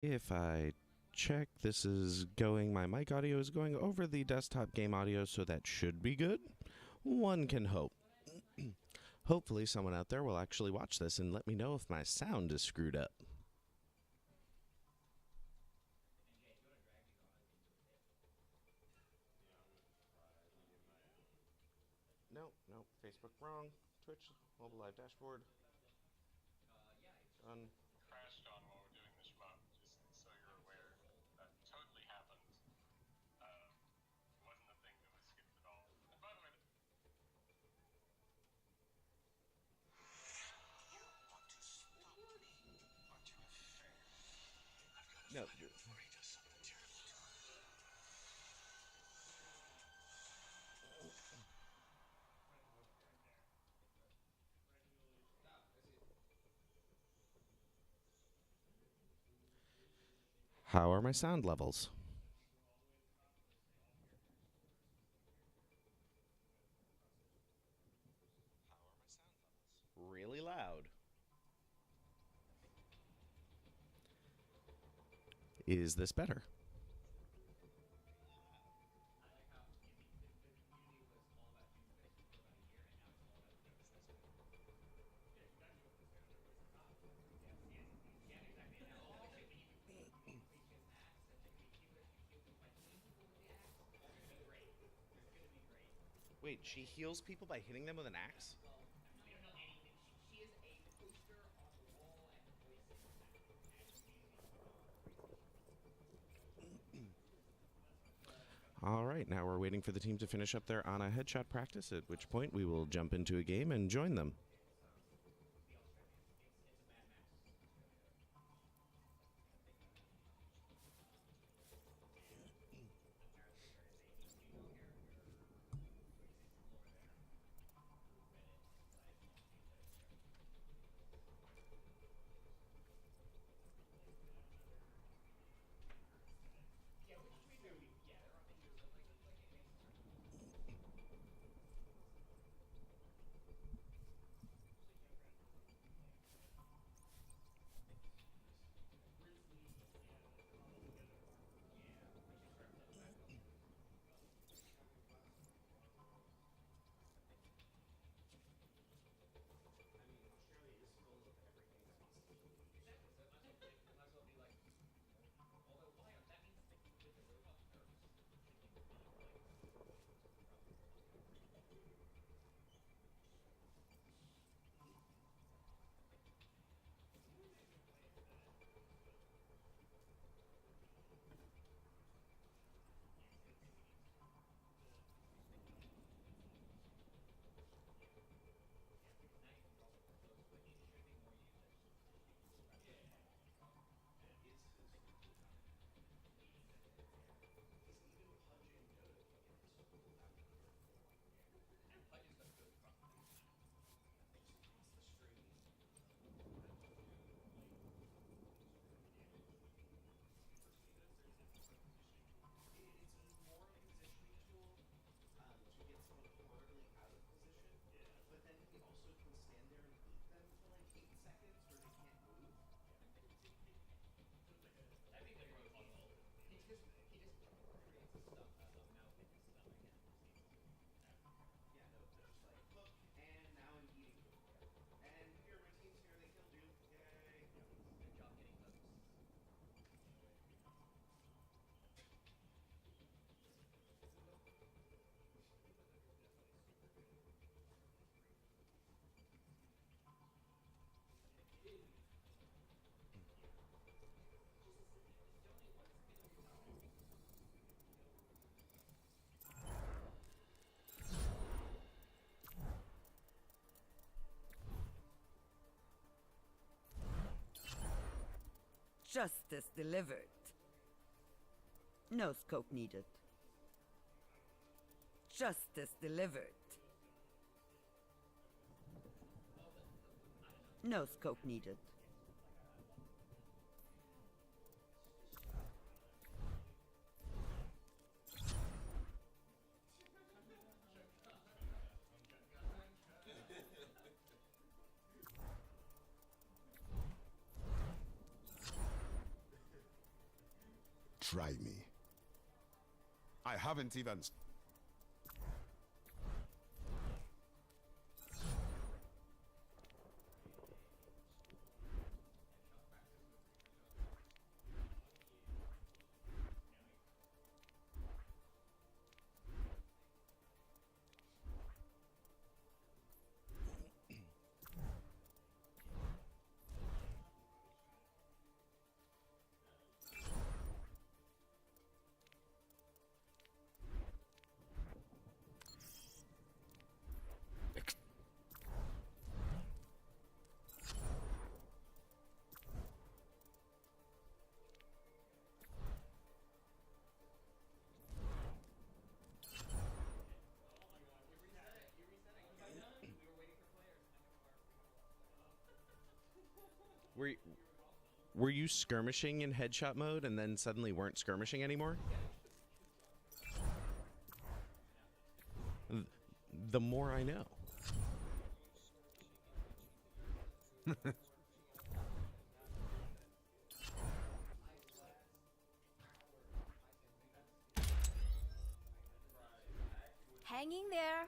If I check, this is going, my mic audio is going over the desktop game audio, so that should be good. One can hope. Hopefully someone out there will actually watch this and let me know if my sound is screwed up. No, Facebook wrong. Twitch, mobile live dashboard. Done. Crashed on while we're doing the shmup, just so you're aware. That totally happened. It wasn't a thing that was skipped at all. And by the way, you want to stop me, aren't you a fair? I've got to find him before he does something terrible to her. How are my sound levels? Really loud. Is this better? Wait, she heals people by hitting them with an axe? All right, now we're waiting for the team to finish up their Ana headshot practice, at which point we will jump into a game and join them. Justice delivered. No scope needed. Justice delivered. No scope needed. try me. I haven't even... Were you skirmishing in headshot mode and then suddenly weren't skirmishing anymore? The more I know. Hanging there.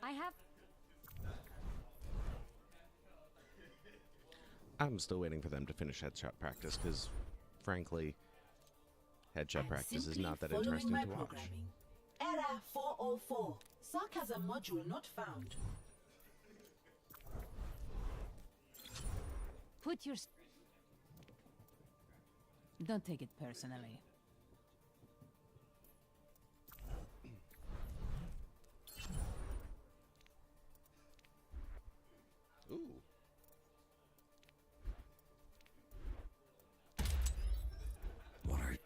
I have... I'm still waiting for them to finish headshot practice because, frankly, headshot practice is not that interesting to watch. Error 404. Sarcasm module not found. Put your... Don't take it personally. Ooh. What are...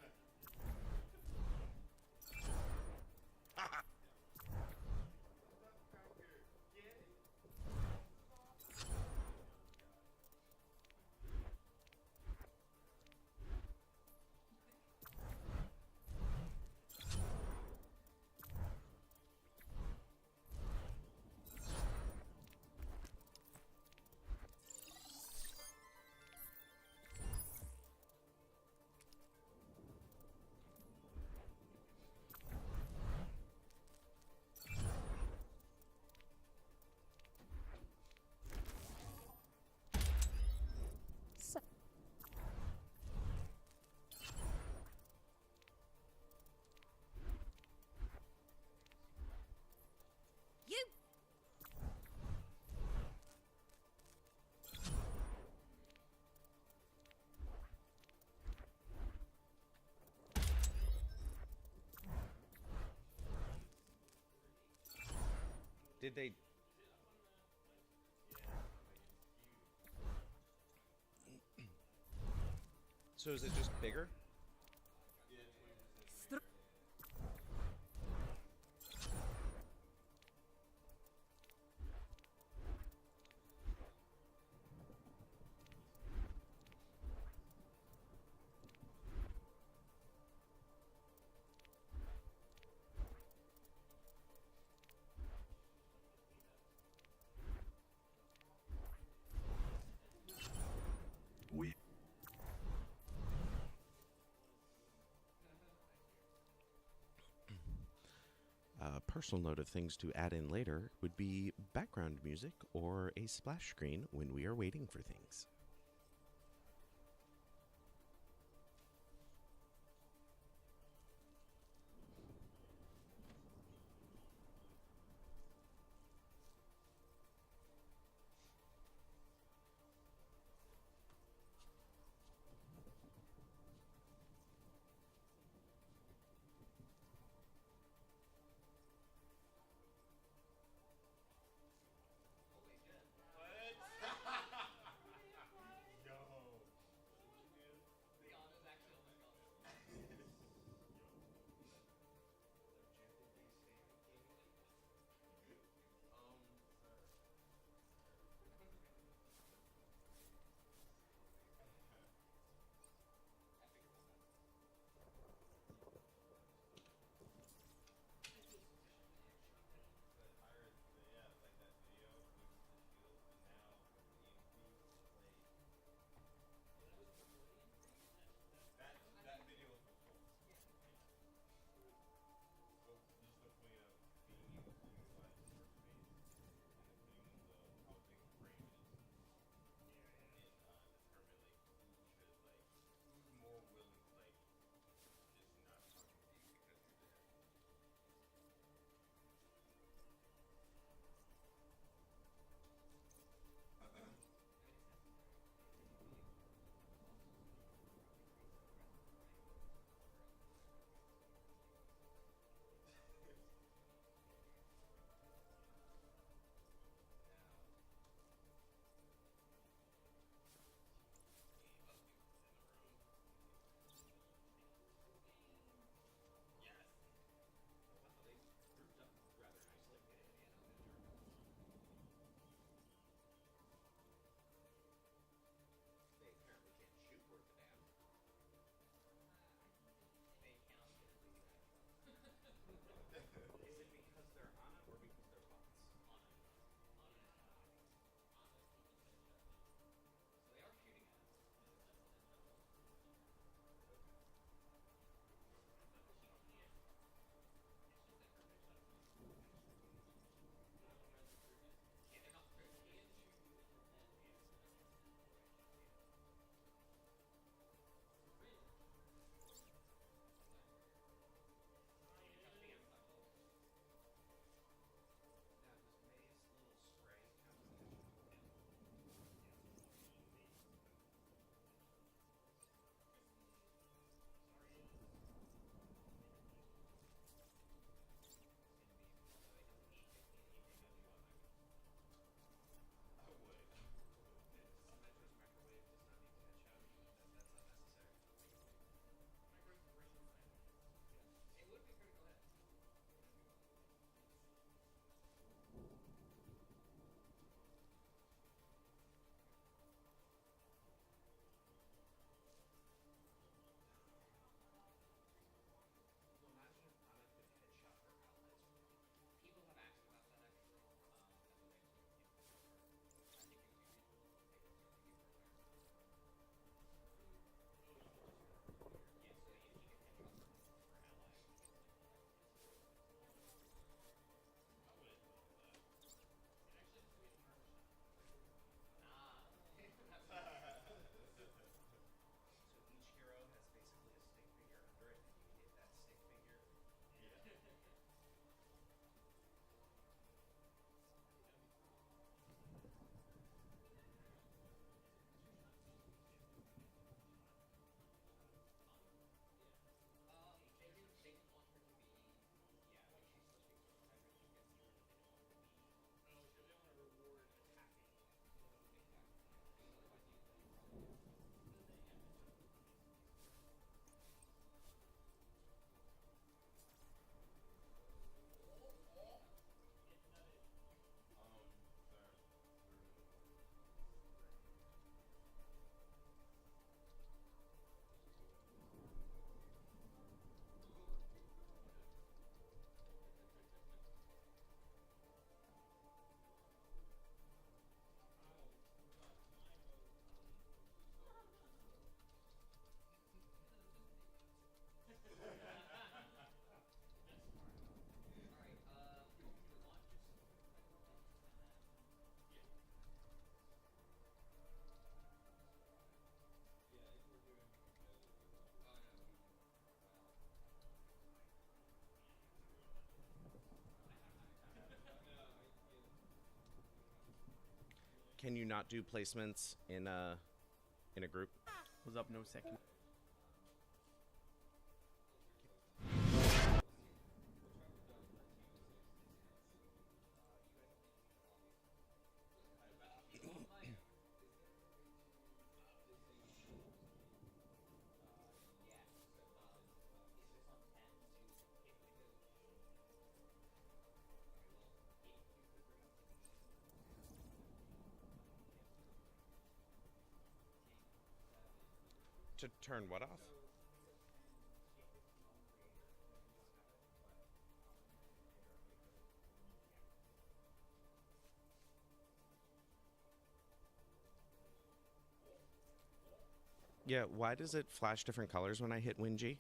You... Did they... So is it just bigger? We... A personal note of things to add in later would be background music or a splash screen when we are waiting for things. Can you not do placements in a group? Was up no second. To turn what off? Yeah, why does it flash different colors when I hit WinG?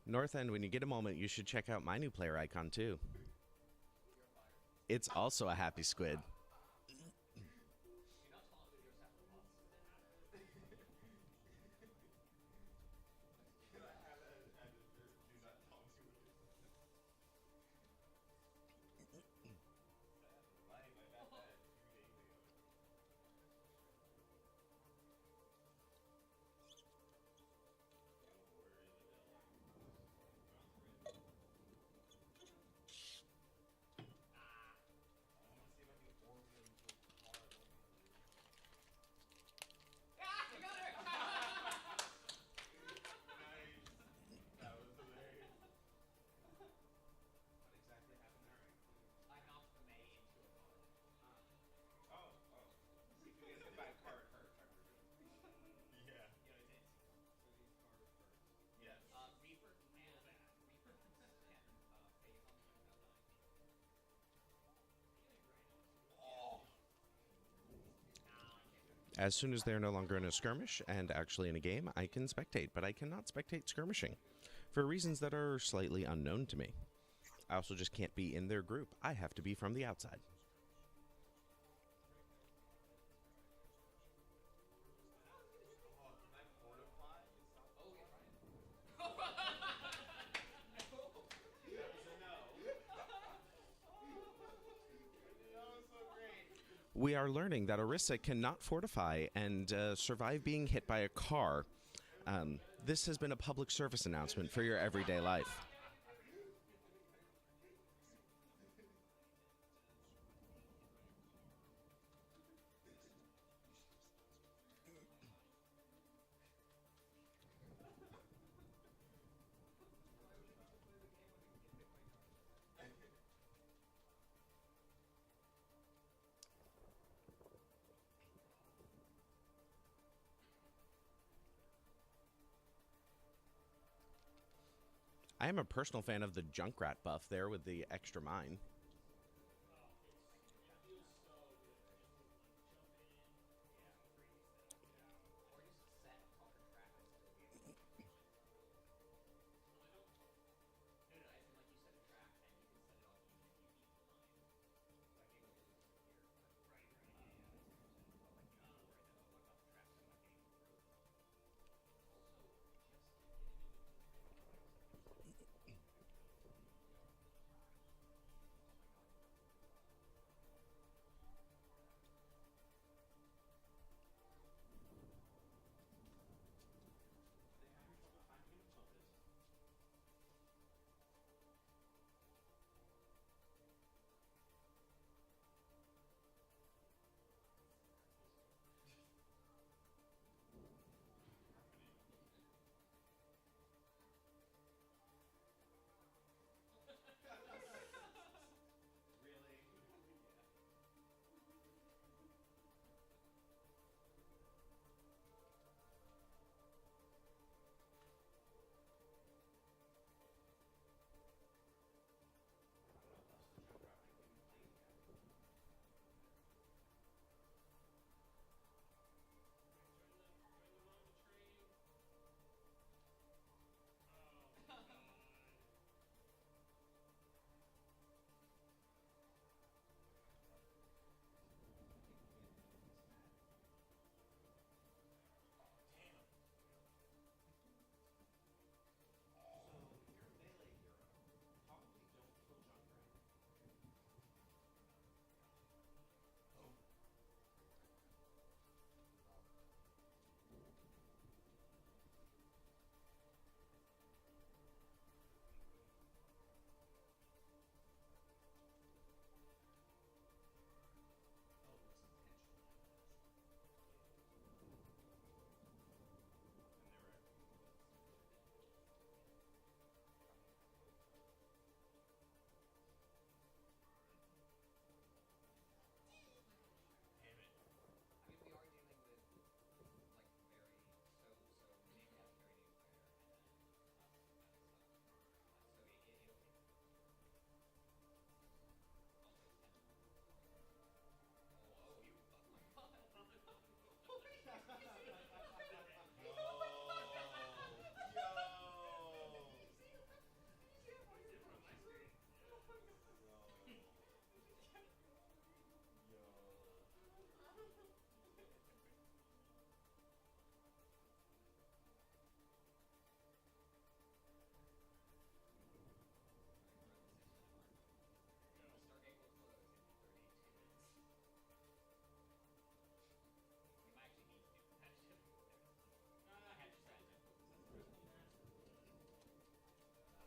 North End, when you get a moment, you should check out my new player icon too. It's also a happy squid. As soon as they're no longer in a skirmish and actually in a game, I can spectate, but I cannot spectate skirmishing for reasons that are slightly unknown to me. I also just can't be in their group. I have to be from the outside. We are learning that Orisa cannot fortify and survive being hit by a car. This has been a public service announcement for your everyday life. I am a personal fan of the Junkrat buff there with the extra mine.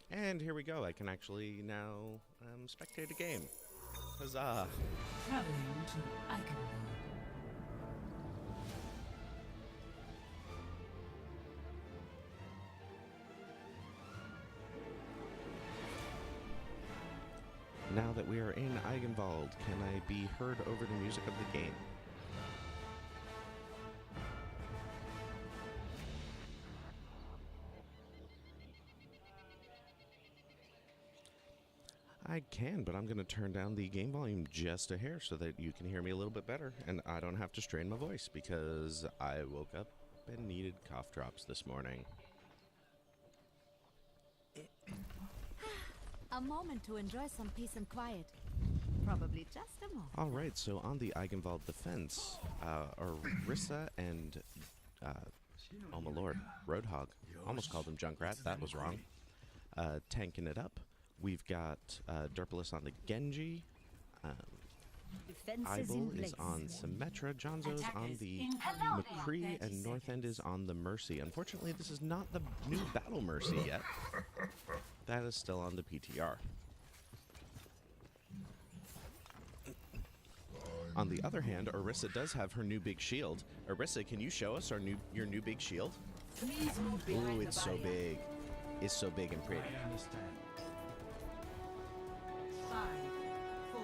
And here we go. I can actually now spectate a game. Huzzah! Traveling to Iconville. Now that we are in Eigenwald, can I be heard over the music of the game? I can, but I'm going to turn down the game volume just a hair so that you can hear me a little bit better, and I don't have to strain my voice because I woke up and needed cough drops this morning. A moment to enjoy some peace and quiet. Probably just a moment. All right, so on the Eigenwald defense, Orisa and, oh my lord, Roadhog. Almost called him Junkrat, that was wrong. Tanking it up. We've got Derpolis on the Genji. Ibel is on Symmetra. Jonzo's on the McCree, and North End is on the Mercy. Unfortunately, this is not the new Battle Mercy yet. That is still on the PTR. On the other hand, Orisa does have her new big shield. Orisa, can you show us your new big shield? Ooh, it's so big. It's so big and pretty. I understand. 5, 4,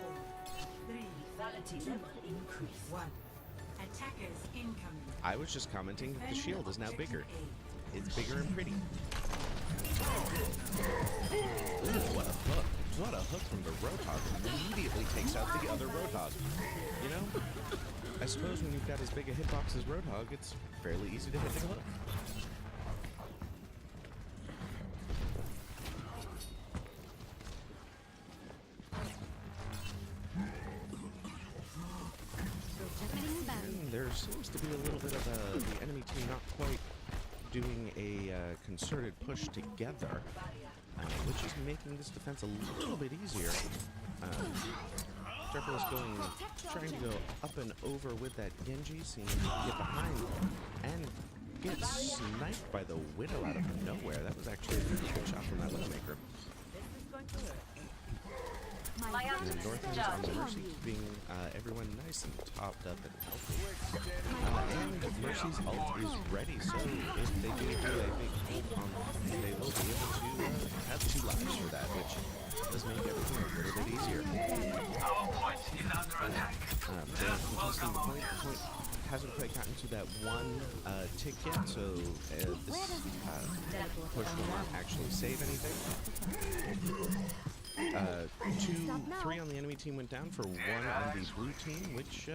3. Vitality level increase. 1. Attackers incoming. I was just commenting that the shield is now bigger. It's bigger and pretty. Ooh, what a hook. What a hook from the Roadhog. Immediately takes out the other Roadhog. You know, I suppose when you've got as big a hitbox as Roadhog, it's fairly easy to hit the hook. And there seems to be a little bit of the enemy team not quite doing a concerted push together, which is making this defense a little bit easier. Derpolis trying to go up and over with that Genji, seeing if he can get behind and get sniped by the Widow out of nowhere. That was actually a pretty good shot from that Widowmaker. This is going to hurt. And the North End's on the Mercy, keeping everyone nice and topped up and healthy. And Mercy's ult is ready, so if they do a big ult on them, they will be able to have 2 lives for that, which does make everything a little bit easier. They're contesting the point. The point hasn't quite gotten to that 1 tick yet, so this push will not actually save anything. 3 on the enemy team went down for 1 on the blue team, which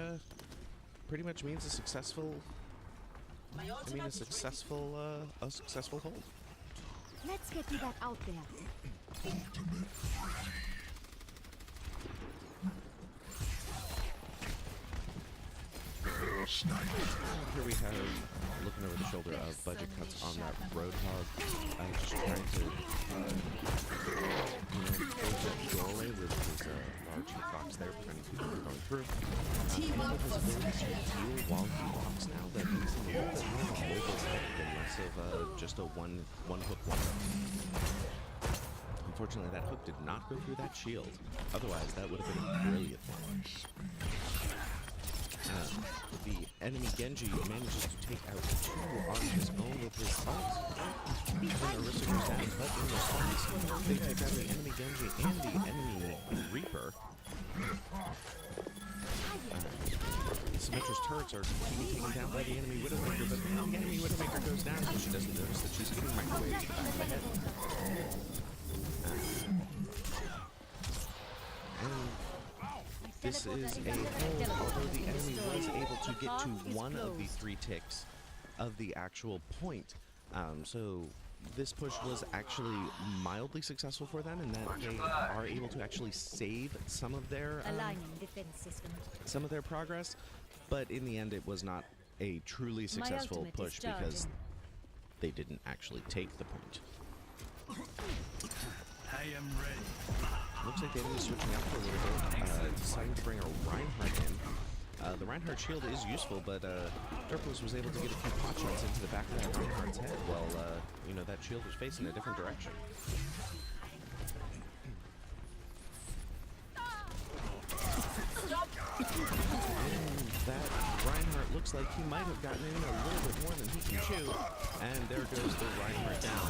pretty much means a successful hold. Let's get you that out there. Here we have, looking over the shoulder of budget cuts on that Roadhog, just trying to, close that doorway with his large hitbox there, preventing people from going through. With his ability to heal while he walks now, that makes him a little bit more mobile and less of just a one hook wonder. Unfortunately, that hook did not go through that shield. Otherwise, that would have been a brilliant one. The enemy Genji manages to take out 2 on his own with his ult. Then Orisa goes down, but in response, they take out the enemy Genji and the enemy Reaper. Symmetra's turrets are being taken down by the enemy Widowmaker, but the enemy Widowmaker goes down because she doesn't notice that she's getting microwaved to the back of the head. This is a hold, although the enemy was able to get to 1 of the 3 ticks of the actual point. So this push was actually mildly successful for them in that they are able to actually save some of their progress, but in the end it was not a truly successful push because they didn't actually take the point. I am ready. Looks like the enemy's switching up for a little bit, deciding to bring a Reinhardt in. The Reinhardt shield is useful, but Derpolis was able to get a few potshots into the back of that Reinhardt's head while, that shield was facing a different direction. And that Reinhardt looks like he might have gotten in a little bit more than he can chew. And there goes the Reinhardt down.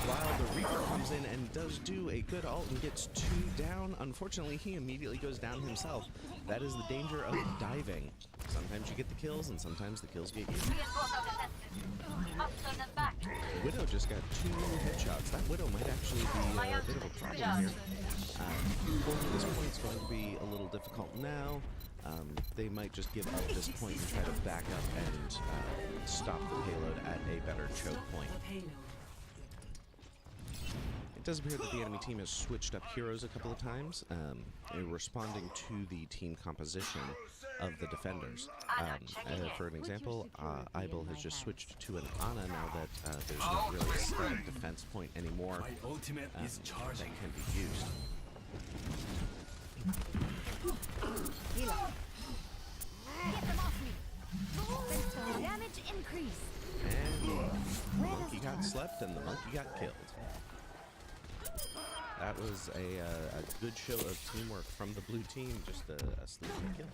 While the Reaper comes in and does do a good ult and gets 2 down, unfortunately he immediately goes down himself. That is the danger of diving. Sometimes you get the kills and sometimes the kills get you. Widow just got 2 headshots. That Widow might actually be a bit of a problem here. Holding this point's going to be a little difficult now. They might just give up this point and try to back up and stop the payload at a better choke point. It does appear that the enemy team has switched up heroes a couple of times, responding to the team composition of the defenders. For an example, Eibel has just switched to an Ana now that there's not really a static defense point anymore that can be used. Get them off me. Damage increase. And the monkey got slept and the monkey got killed. That was a good show of teamwork from the blue team, just a sleep and a kill.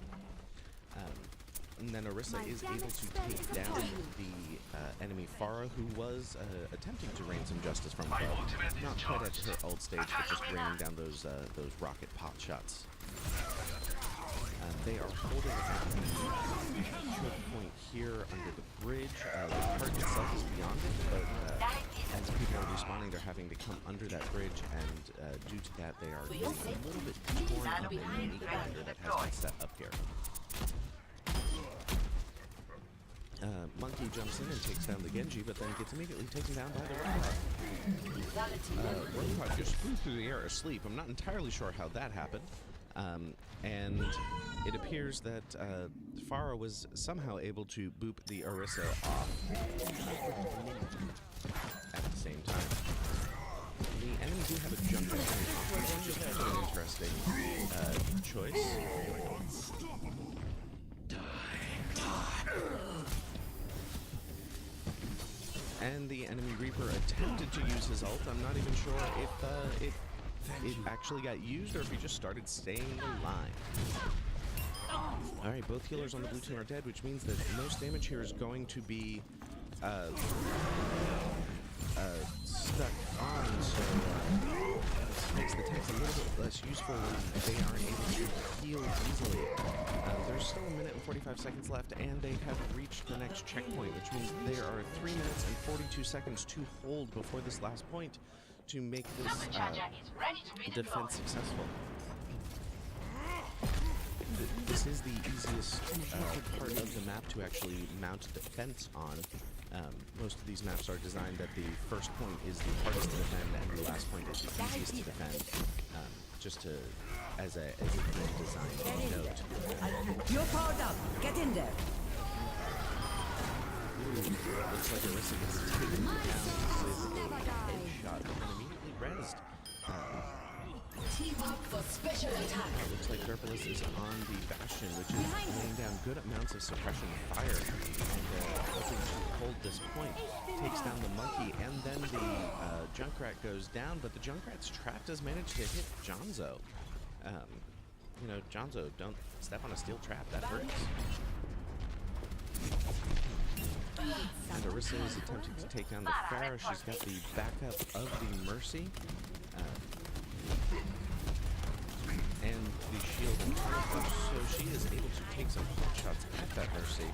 And then Orisa is able to take down the enemy Pharah, who was attempting to rain some justice from above. Not quite at her ult stage, but just raining down those rocket pot shots. They are holding a choke point here under the bridge. The target itself is beyond it, but as people are respawning, they're having to come under that bridge, and due to that, they are getting a little bit torn up in the mini grinder that has been set up here. Monkey jumps in and takes down the Genji, but then gets immediately taken down by the Roadhog. Roadhog just flew through the air asleep. I'm not entirely sure how that happened. And it appears that Pharah was somehow able to boop the Orisa off at the same time. The enemy do have a jump in, which is just an interesting choice. And the enemy Reaper attempted to use his ult. I'm not even sure if it actually got used or if he just started staying alive. Alright, both healers on the blue team are dead, which means that most damage here is going to be stuck on, so this makes the tanks a little bit less useful when they aren't able to heal easily. There's still 1 minute and 45 seconds left, and they have reached the next checkpoint, which means there are 3 minutes and 42 seconds to hold before this last point to make this defense successful. This is the easiest part of the map to actually mount defense on. Most of these maps are designed that the first point is the hardest to defend and the last point is the easiest to defend. Just to, as a good design note. You're powered up. Get in there. Looks like Orisa gets taken down with a headshot, but then immediately rezzed. Team up for special attack. Looks like Derpolis is on the Bastion, which is laying down good amounts of suppression fire and hoping to hold this point. Takes down the monkey, and then the Junkrat goes down, but the Junkrat's trap does manage to hit Jonzo. You know, Jonzo, don't step on a steel trap, that hurts. And Orisa is attempting to take down the Pharah. She's got the backup of the Mercy. And the shield and counter, so she is able to take some shots at that Mercy.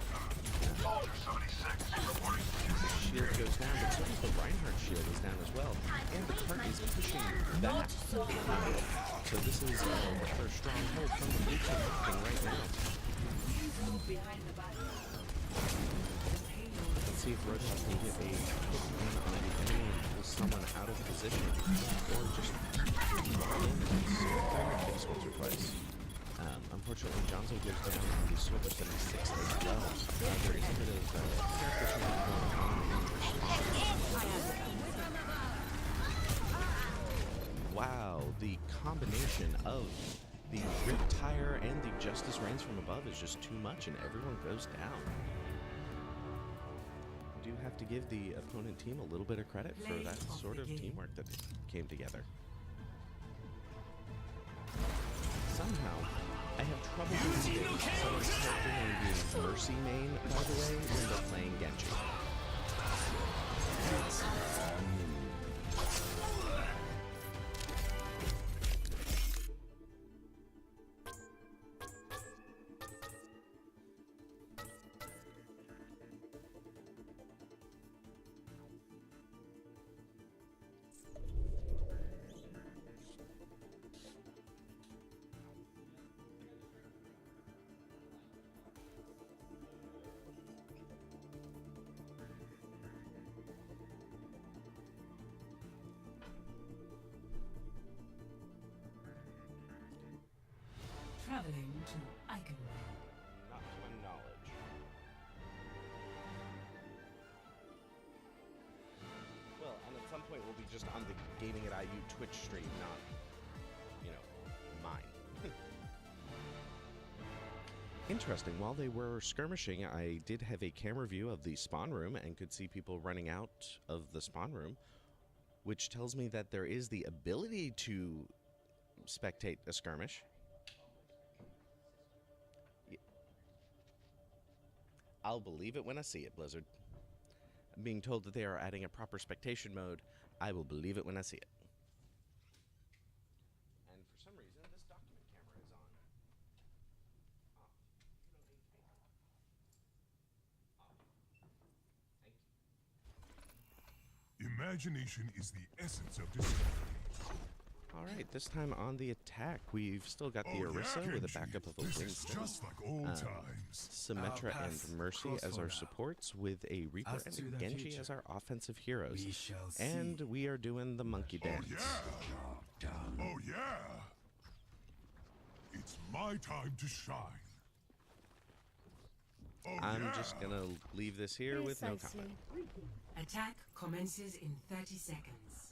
The shield goes down, but so does the Reinhardt shield is down as well. And the cart is pushing back. So this is her stronghold from the blue team happening right now. Let's see if Roadhog can get a quick win on the enemy and pull someone out of position, or just lock in and switch once or twice. Unfortunately, Jonzo goes down on the Silver 76 as well. There is a bit of character change going on in response. Wow, the combination of the Rip Tire and the Justice Rains from above is just too much, and everyone goes down. Do have to give the opponent team a little bit of credit for that sort of teamwork that came together. Somehow, I have trouble believing someone's character name being Mercy Main, by the way, when they're playing Genji. Traveling to Iconland. Not to my knowledge. Well, and at some point we'll be just on the Gaming at IU Twitch stream, not, you know, mine. Interesting. While they were skirmishing, I did have a camera view of the spawn room and could see people running out of the spawn room, which tells me that there is the ability to spectate a skirmish. I'll believe it when I see it, Blizzard. I'm being told that they are adding a proper spectation mode. I will believe it when I see it. And for some reason, this document camera is on. Thank you. Imagination is the essence of discovery. All right, this time on the attack, we've still got the Orisa with a backup of a This is Winston. just like old times. Symmetra and Mercy as our supports, with a Reaper and a Genji as our offensive heroes. And we are doing the monkey Oh dance. yeah! Oh yeah! It's my time to shine. Oh I'm yeah! just gonna leave this here with no Precisely. comment. Attack commences in 30 seconds.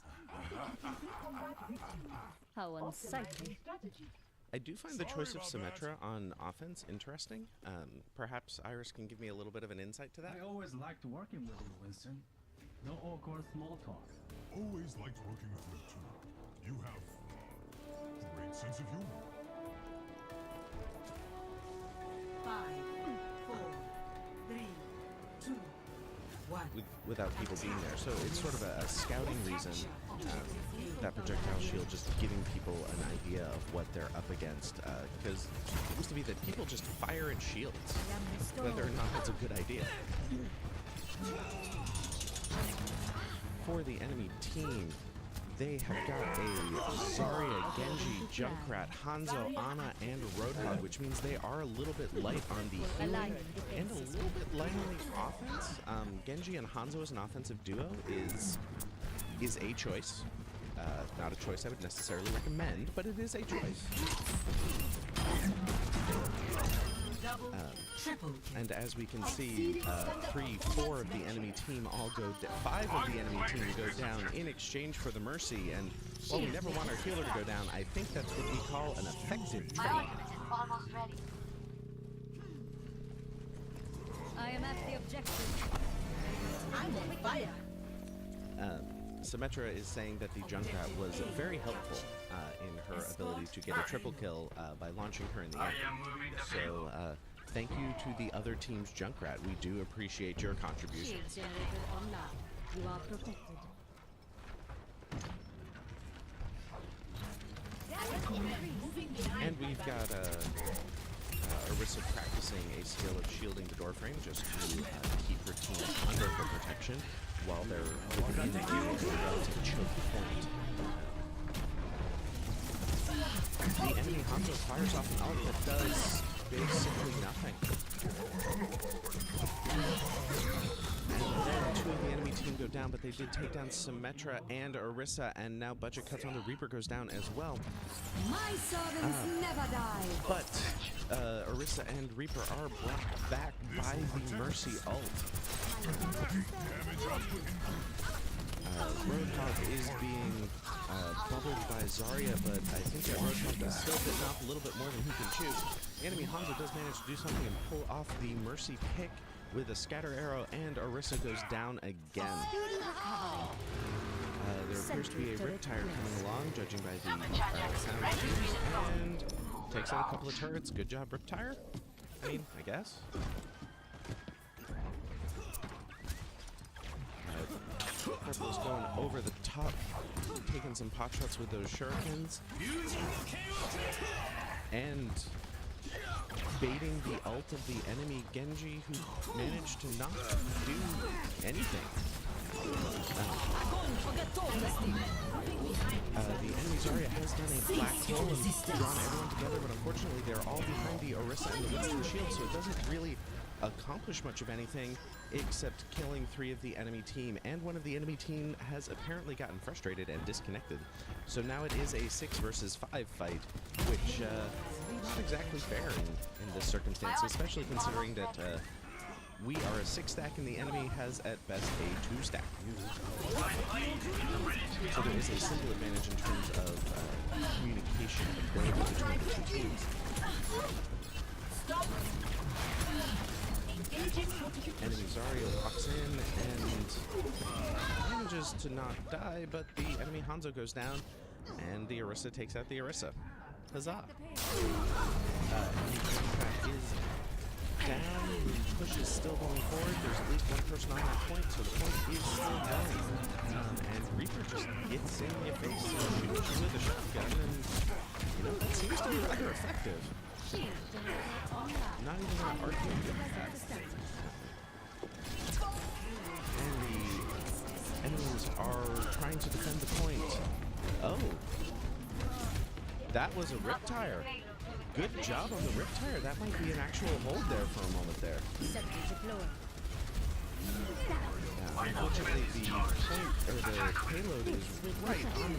How unsightly. I do find the choice of Symmetra on offense interesting. Perhaps Iris can give me a little bit of an insight to that. I always liked working with you, Winston. No awkward small talk. Always liked working with you too. You have great sense of humor. 5, 4, 3, 2, 1. Without people being there. So it's sort of a scouting reason, that projectile shield just giving people an idea of what they're up against. Because it used to be that people just fire at shields, whether or not that's a good idea. For the enemy team, they have got a Zarya, Genji, Junkrat, Hanzo, Ana, and Roadhog, which means they are a little bit light on the healing and a little bit light on the offense. Genji and Hanzo as an offensive duo is a choice. Not a choice I would necessarily recommend, but it is a choice. And as we can see, 3, 4 of the enemy team all go down. 5 of the enemy team go down in exchange for the Mercy. And while we never want our healer to go down, I think that's what we call an effective trade. Almost ready. I am at the objective. I'm on fire. Symmetra is saying that the Junkrat was very helpful in her ability to get a triple kill by launching her in the air. So thank you to the other team's Junkrat. We do appreciate your contribution. Shield generator online. You are protected. And we've got Orisa practicing a skill of shielding the doorframe just to keep her team under her protection while they're in the relative choke point. The enemy Hanzo fires off an ult that does basically nothing. And then 2 of the enemy team go down, but they did take down Symmetra and Orisa, and now budget cuts on the Reaper goes down as well. My servants never die. But Orisa and Reaper are brought back by the Mercy ult. Roadhog is being bubbled by Zarya, but I think that Roadhog is still bitten off a little bit more than he can chew. The enemy Hanzo does manage to do something and pull off the Mercy pick with a scatter arrow, and Orisa goes down again. There appears to be a Riptire coming along, judging by the sound cues, and Takes out a couple of turrets. Good job, Riptire. I mean, I guess. Purple's going over the top, taking some pot shots with those shurikens. And baiting the ult of the enemy Genji, who managed to not do anything. The enemy Zarya has done a black hole and drawn everyone together, but unfortunately they're all behind the Orisa and the Winston shield, so it doesn't really accomplish much of anything except killing 3 of the enemy team, and one of the enemy team has apparently gotten frustrated and disconnected. So now it is a 6 versus 5 fight, which is not exactly fair in this circumstance, especially considering that we are a 6 stack and the enemy has at best a 2 stack. So there is a simple advantage in terms of communication ability between the 2 teams. Enemy Zarya walks in and manages to not die, but the enemy Hanzo goes down and the Orisa takes out the Orisa. Huzzah! Enemy Contract is down, the push is still going forward, there's at least 1 person on that point, so the point is still going. And Reaper just gets in your face and shoots you with a shotgun, and you know, it seems to be rather effective. Not even going to argue with that. And the enemies are trying to defend the point. Oh. That was a Riptire. Good job on the Riptire. That might be an actual hold there for a moment there. Yeah, unfortunately, the point, or the payload is right on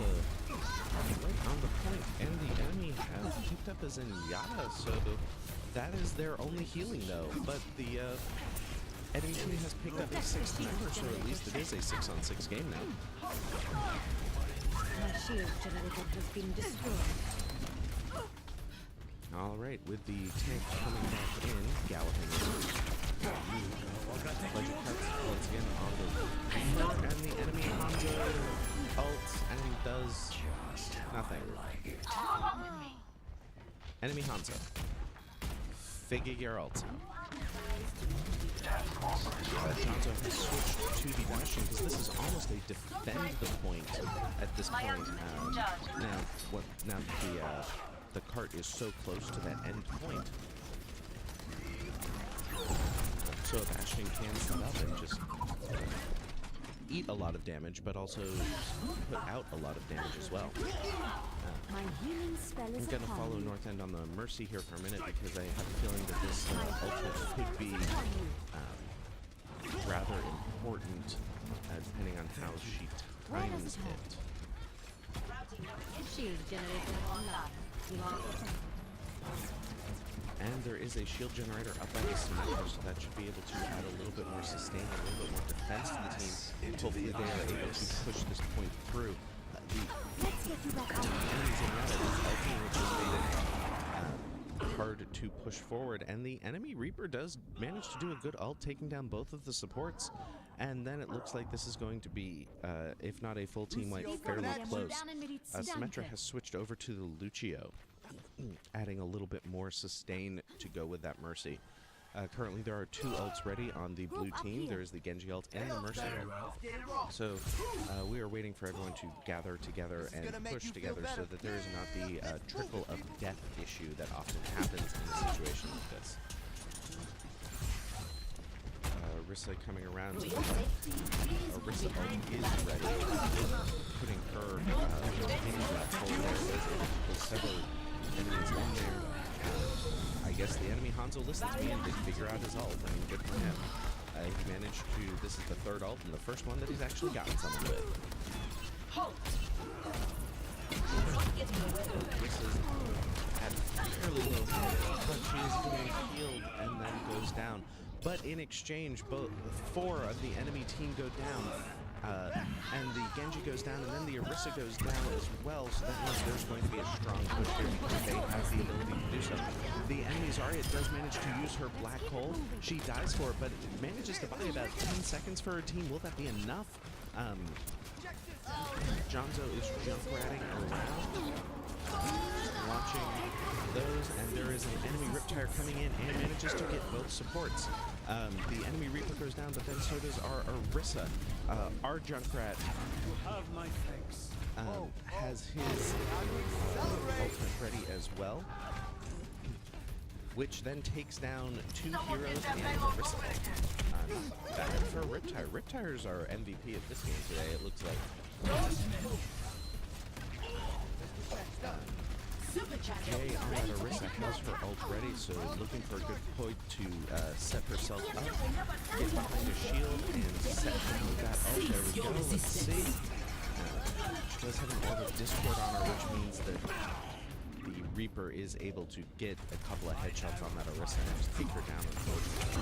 the point, and the enemy has picked up a Zenyatta, so that is their only healing though. But the enemy team has picked up a 6th member, so at least it is a 6-on-6 game now. My shield generator has been destroyed. Alright, with the tank coming back in, galloping Ledger cuts once again on the Reaper, and the enemy Hanzo ults and does nothing. Enemy Hanzo. Figure your ult. Hanzo has switched to the Bastion because this is almost a defend the point at this point. Now the cart is so close to that end point. So a Bastion can set up and just eat a lot of damage, but also put out a lot of damage as well. My healing spell is I'm going to follow North End on the Mercy here for a minute because I have a feeling that this ultimate could be rather important depending on how she times it. Shield generator online. And there is a shield generator up by the Symmetra, so that should be able to add a little bit more sustain, a little bit more defense to the team. Hopefully they are able to push this point through. The enemy's Zenyatta is ulting, which has made it hard to push forward, and the enemy Reaper does manage to do a good ult, taking down both of the supports. And then it looks like this is going to be, if not a full team wipe, fairly close. Symmetra has switched over to the Lucio, adding a little bit more sustain to go with that Mercy. Currently there are 2 ults ready on the blue team. There is the Genji ult and the Mercy ult. So we are waiting for everyone to gather together and push together so that there is not the trickle of death issue that often happens in a situation like this. Orisa coming around. Orisa ult is ready. Putting her in that hole there. There's several enemies in there. I guess the enemy Hanzo listens to me and did figure out his ult. I mean, good for him. He managed to, this is the 3rd ult and the first one that he's actually gotten someone with. Orisa's at fairly low health, but she is getting healed and then goes down. But in exchange, 4 of the enemy team go down, and the Genji goes down, and then the Orisa goes down as well, so that means there's going to be a strong push here because they have the ability to do so. The enemy Zarya does manage to use her black hole. She dies for it, but it manages to buy about 10 seconds for her team. Will that be enough? Jonzo is jump ratting around. launching those, and there is an enemy Riptire coming in and manages to get both supports. The enemy Reaper goes down, but then so does our Orisa. Our Junkrat has his ultimate ready as well, which then takes down 2 heroes and Orisa. Bad for Riptire. Riptire's our MVP at this game today, it looks like. Jay on that Orisa has her ult ready, so looking for a good point to set herself up, get behind a shield, and set down that ult. There we go, let's see. She does have an ult of Discord on her, which means that the Reaper is able to get a couple of headshots on that Orisa and just take her down, unfortunately.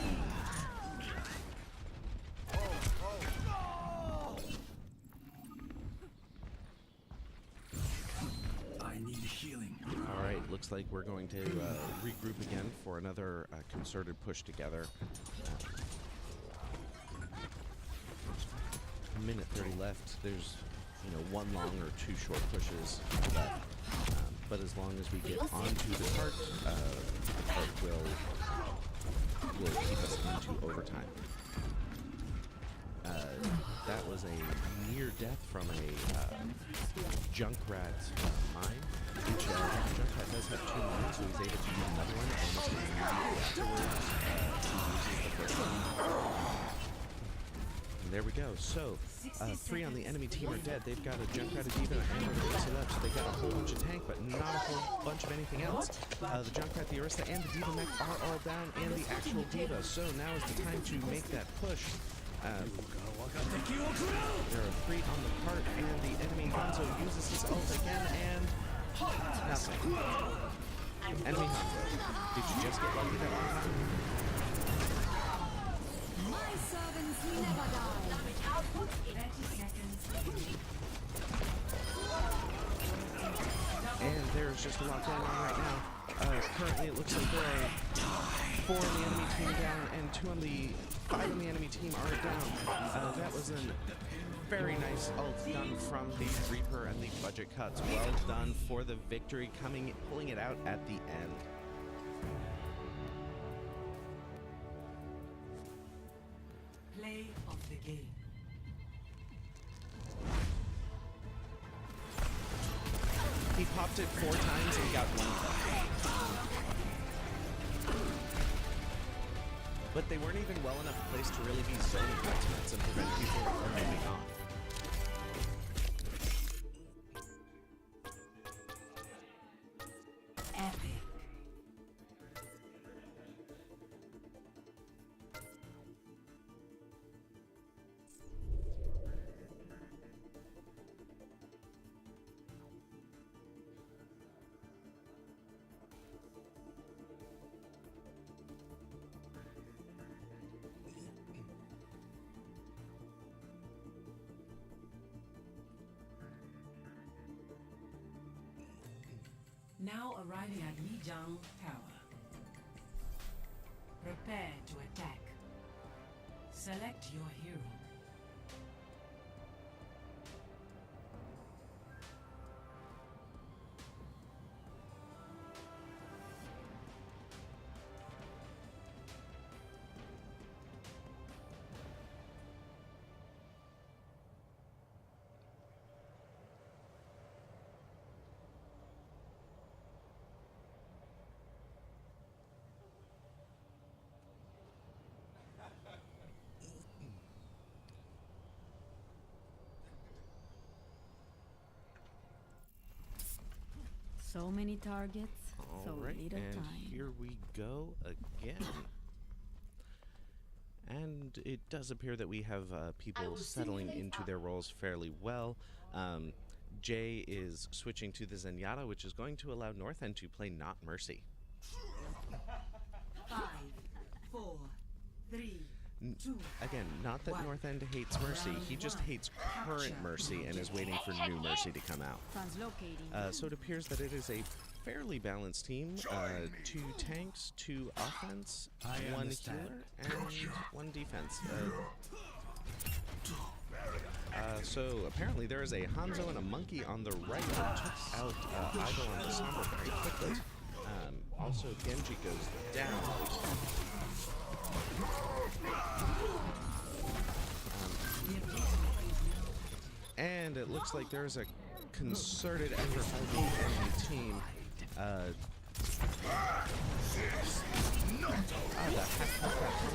Alright, looks like we're going to regroup again for another concerted push together. Minute 30 left. There's, one long or 2 short pushes left. But as long as we get onto the cart will keep us into overtime. That was a near death from a Junkrat mine, which Junkrat does have 2 mines, so he's able to use another one almost immediately afterwards. He uses the first one. And there we go. So, 3 on the enemy team are dead. They've got a Junkrat, a D.Va, and an Orisa left, so they've got a whole bunch of tank, but not a whole bunch of anything else. The Junkrat, the Orisa, and the D.Va mech are all down, and the actual D.Va. So now is the time to make that push. There are 3 on the cart, and the enemy Hanzo uses his ult again, and nothing. Enemy Hanzo, did you just get lucky that one time? My servants never die. 30 seconds. And there's just a lot going on right now. Currently, it looks like there are 4 on the enemy team down, and 5 on the enemy team are down. That was a very nice ult done from the Reaper and the budget cuts. Well done for the victory, pulling it out at the end. Play of the game. He popped it 4 times and got 1 kill. But they weren't even well enough placed to really be zoning ultimates and prevent people from moving off. Epic. Now arriving at Lijiang Tower. Prepare to attack. Select your hero. So many targets, so Alright, little and time. here we go again. And it does appear that we have people settling into their roles fairly well. Jay is switching to the Zenyatta, which is going to allow North End to play Not Mercy. 5, 4, 3, 2. Again, not that North End hates Mercy, he just hates current Mercy and is waiting for new Mercy to come out. Translocating. So it appears that it is a fairly balanced team. 2 tanks, 2 offense, 1 healer, and 1 defense. So apparently there is a Hanzo and a monkey on the right that took out Idol on the Sombra very quickly. Also, Genji goes down. And it looks like there's a concerted effort by the enemy team.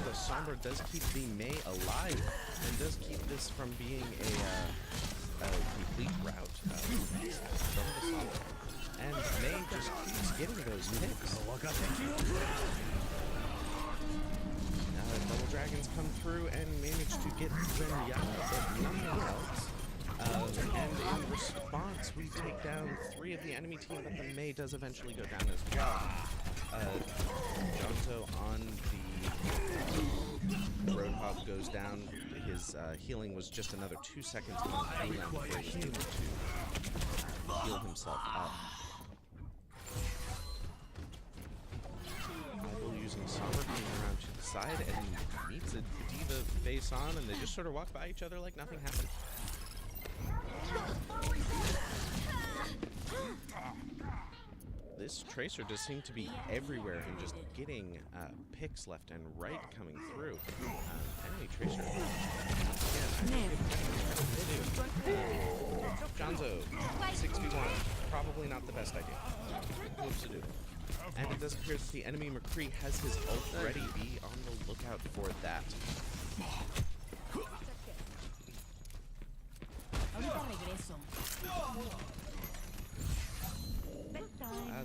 The Sombra does keep the Mei alive and does keep this from being a complete rout. From the Sombra. And Mei just keeps getting those hits. Double Dragons come through and manage to get Zenyatta, but nothing else. And in response, we take down 3 of the enemy team, but the Mei does eventually go down as well. Jonzo on the Roadhog goes down. His healing was just another 2 seconds on cooldown for him to heal himself up. Idol using Sombra coming around to the side and meets a D.Va face on, and they just sort of walk by each other like nothing happened. This Tracer does seem to be everywhere and just getting picks left and right coming through. Enemy Tracer. Jonzo, 6v1. Probably not the best idea. Whoops to do. And it does appear that the enemy McCree has his ult ready. Be on the lookout for that.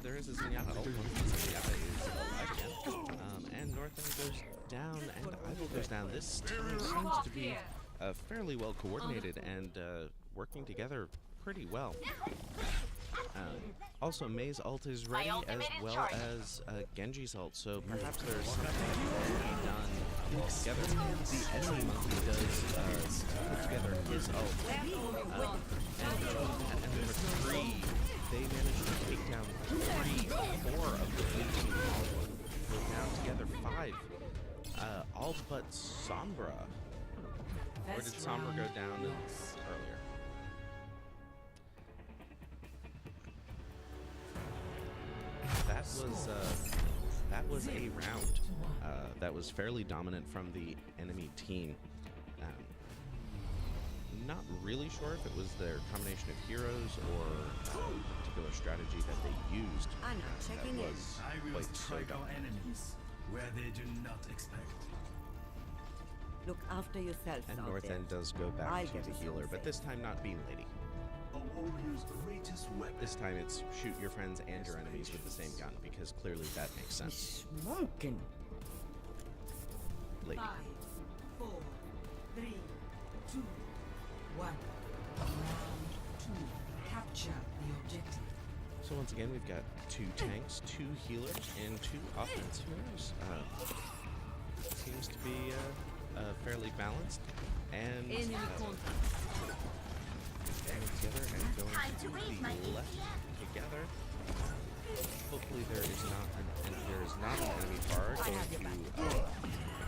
There is a Zenyatta ult. Zenyatta is alive again. And North End goes down, and Idol goes down. This team seems to be fairly well coordinated and working together pretty well. Also, Mei's ult is ready as well as Genji's ult, so perhaps there's something that can be done together. The enemy monkey does put together his ult, and McCree, they managed to take down 4 of the blue team. We're now together 5. All but Sombra. Or did Sombra go down earlier? That was a round that was fairly dominant from the enemy team. Not really sure if it was their combination of heroes or a particular strategy that they used. I'm not checking in. I will strike our enemies where they do not expect. Look after yourself. And North End does go back to the healer, but this time not Bean Lady. A warrior's greatest weapon. This time it's shoot your friends and your enemies with the same gun, because clearly that makes sense. Smoking. Lady. 5, 4, 3, 2, 1. Round 2. Capture the objective. So once again, we've got 2 tanks, 2 healers, and 2 offense heroes. Seems to be fairly balanced, and together and going to the left together. Hopefully there is not an enemy bar going to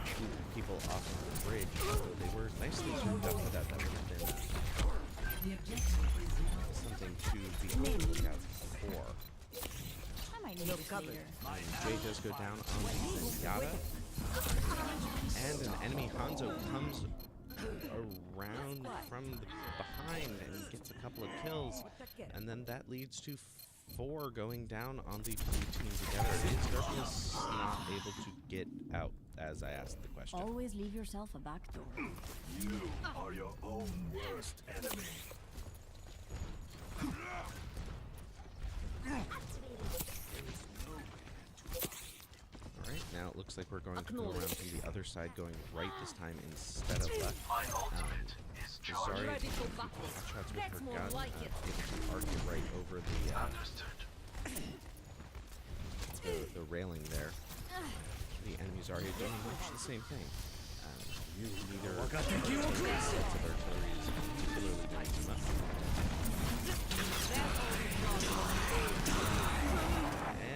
shoot people off of the bridge. So they were nicely zoomed up for that. That would have been something to be on the lookout for. Jay does go down on the Zenyatta, and an enemy Hanzo comes around from the behind and gets a couple of kills, and then that leads to 4 going down on the blue team together. Is Darkness not able to get out, as I asked the question? Always leave yourself a back door. You are your own worst enemy. Alright, now it looks like we're going to go around from the other side, going right this time instead of left. Sorry, shots with her gun, able to argue right over the railing there. The enemies are doing much the same thing. Neither sets of artillery is particularly doing too much.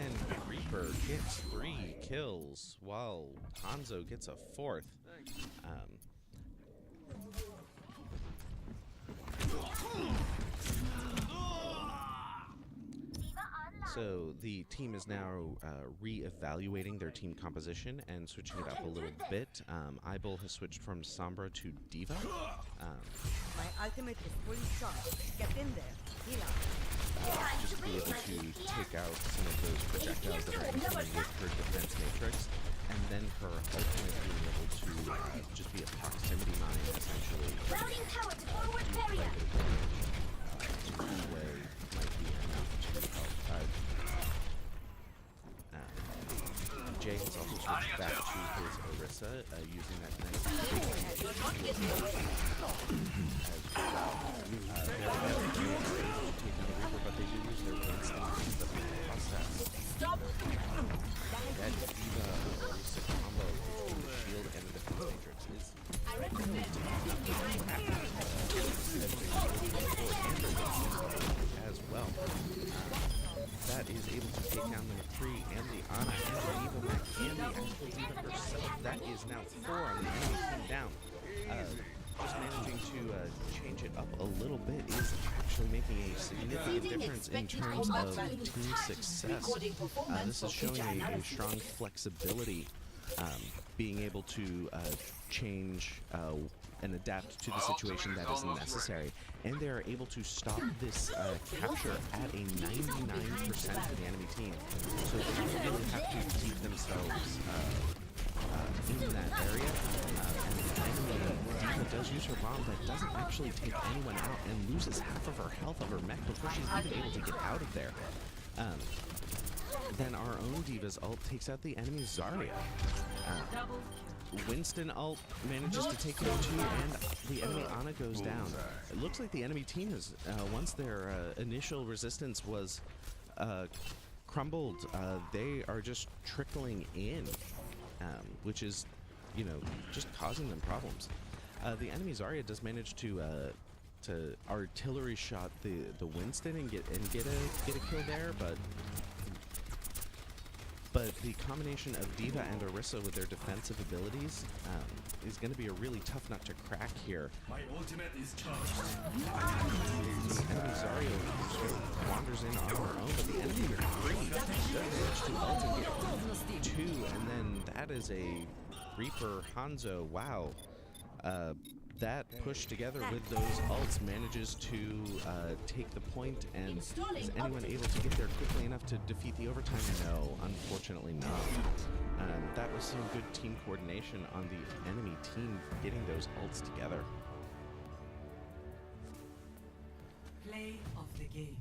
And Reaper gets 3 kills, while Hanzo gets a 4th. So the team is now re-evaluating their team composition and switching it up a little bit. Eyeball has switched from Sombra to Diva. My ultimate is fully charged. Get in there. Heal up. Just to be able to take out some of those projectiles that are incoming with her defense matrix, and then her ultimate being able to just be a proximity mine, essentially. Routing power to forward barrier. Two-way might be enough to help. Jay has also switched back to his Orisa, using that nice as well. They're able to take on the Reaper, but they do lose their Winston because of the process. That Diva Orisa combo between the shield and the defense matrix is as well. That is able to take down the McCree and the Ana and the Diva Mech and the actual Diva herself. That is now 4 on the enemy team down. Just managing to change it up a little bit is actually making a significant difference in terms of team success. This is showing a strong flexibility, being able to change and adapt to the situation that is necessary. And they are able to stop this capture at a 99% of the enemy team. So they really have to keep themselves in that area. And the enemy Diva does use her bomb, but doesn't actually take anyone out and loses half of her health of her mech before she's even able to get out of there. Then our own Diva's ult takes out the enemy Zarya. Winston ult manages to take down 2, and the enemy Ana goes down. It looks like the enemy team is, once their initial resistance was crumbled, they are just trickling in, which is, you know, just causing them problems. The enemy Zarya does manage to artillery shot the Winston and get a kill there, but the combination of Diva and Orisa with their defensive abilities is going to be a really tough nut to crack here. My ultimate is charged. The enemy Zarya wanders in on her own, but the enemy McCree does manage to ult and get 2, and then that is a Reaper Hanzo. Wow. That push together with those ults manages to take the point, and is anyone able to get there quickly enough to defeat the overtime? No, unfortunately not. That was some good team coordination on the enemy team getting those ults together. Play of the game.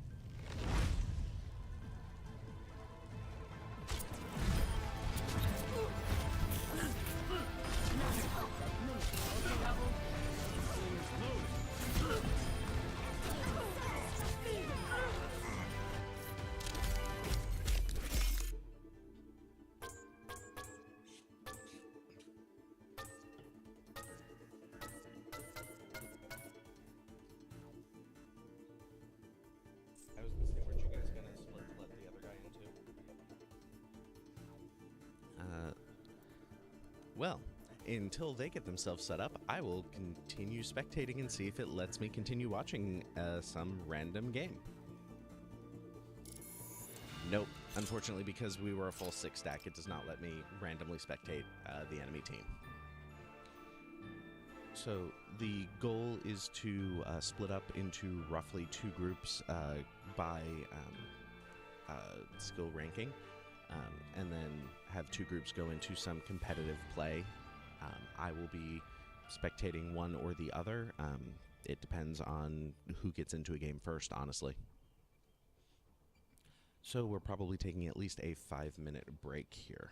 I was gonna say, weren't you guys gonna split let the other guy into? Well, until they get themselves set up, I will continue spectating and see if it lets me continue watching some random game. Nope. Unfortunately, because we were a full 6 stack, it does not let me randomly spectate the enemy team. So the goal is to split up into roughly 2 groups by skill ranking, and then have 2 groups go into some competitive play. I will be spectating one or the other. It depends on who gets into a game first, honestly. So we're probably taking at least a 5-minute break here.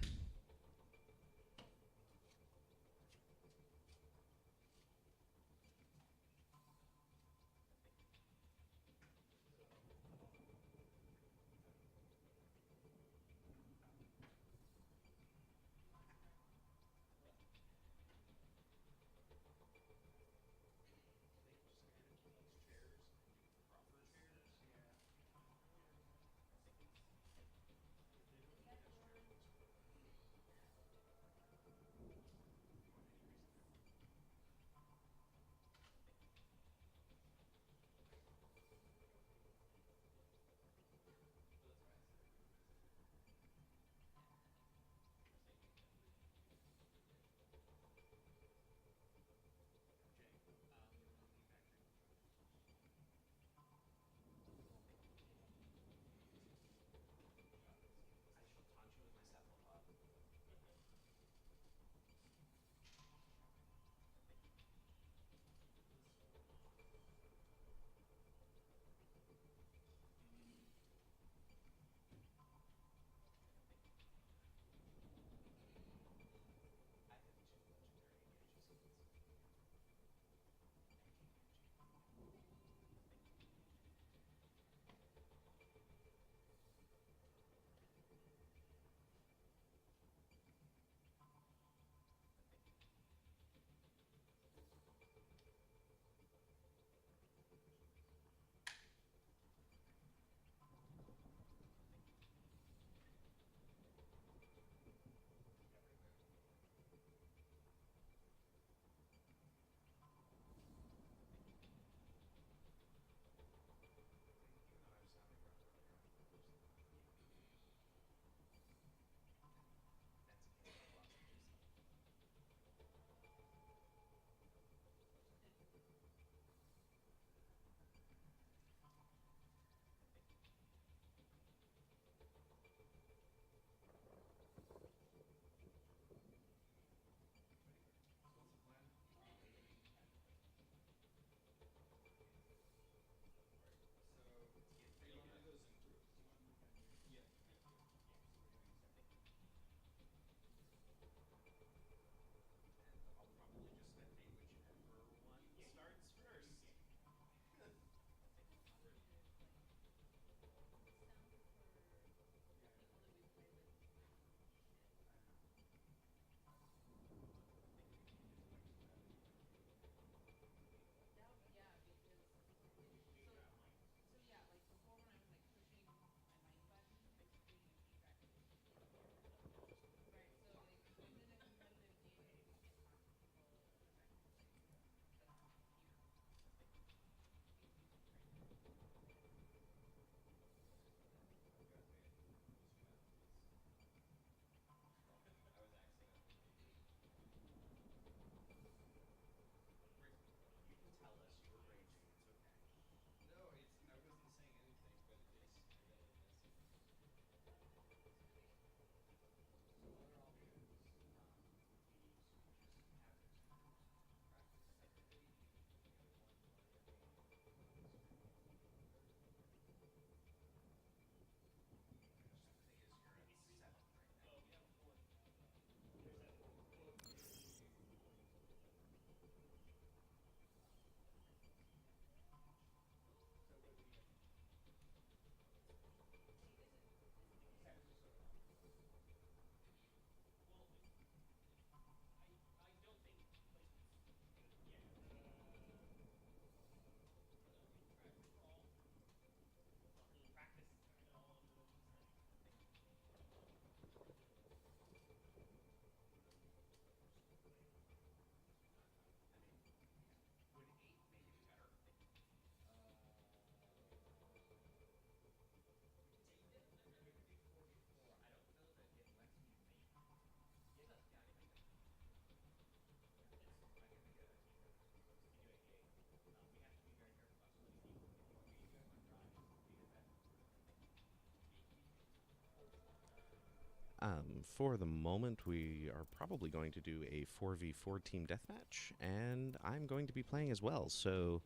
For the moment, we are probably going to do a 4v4 team deathmatch, and I'm going to be playing as well, so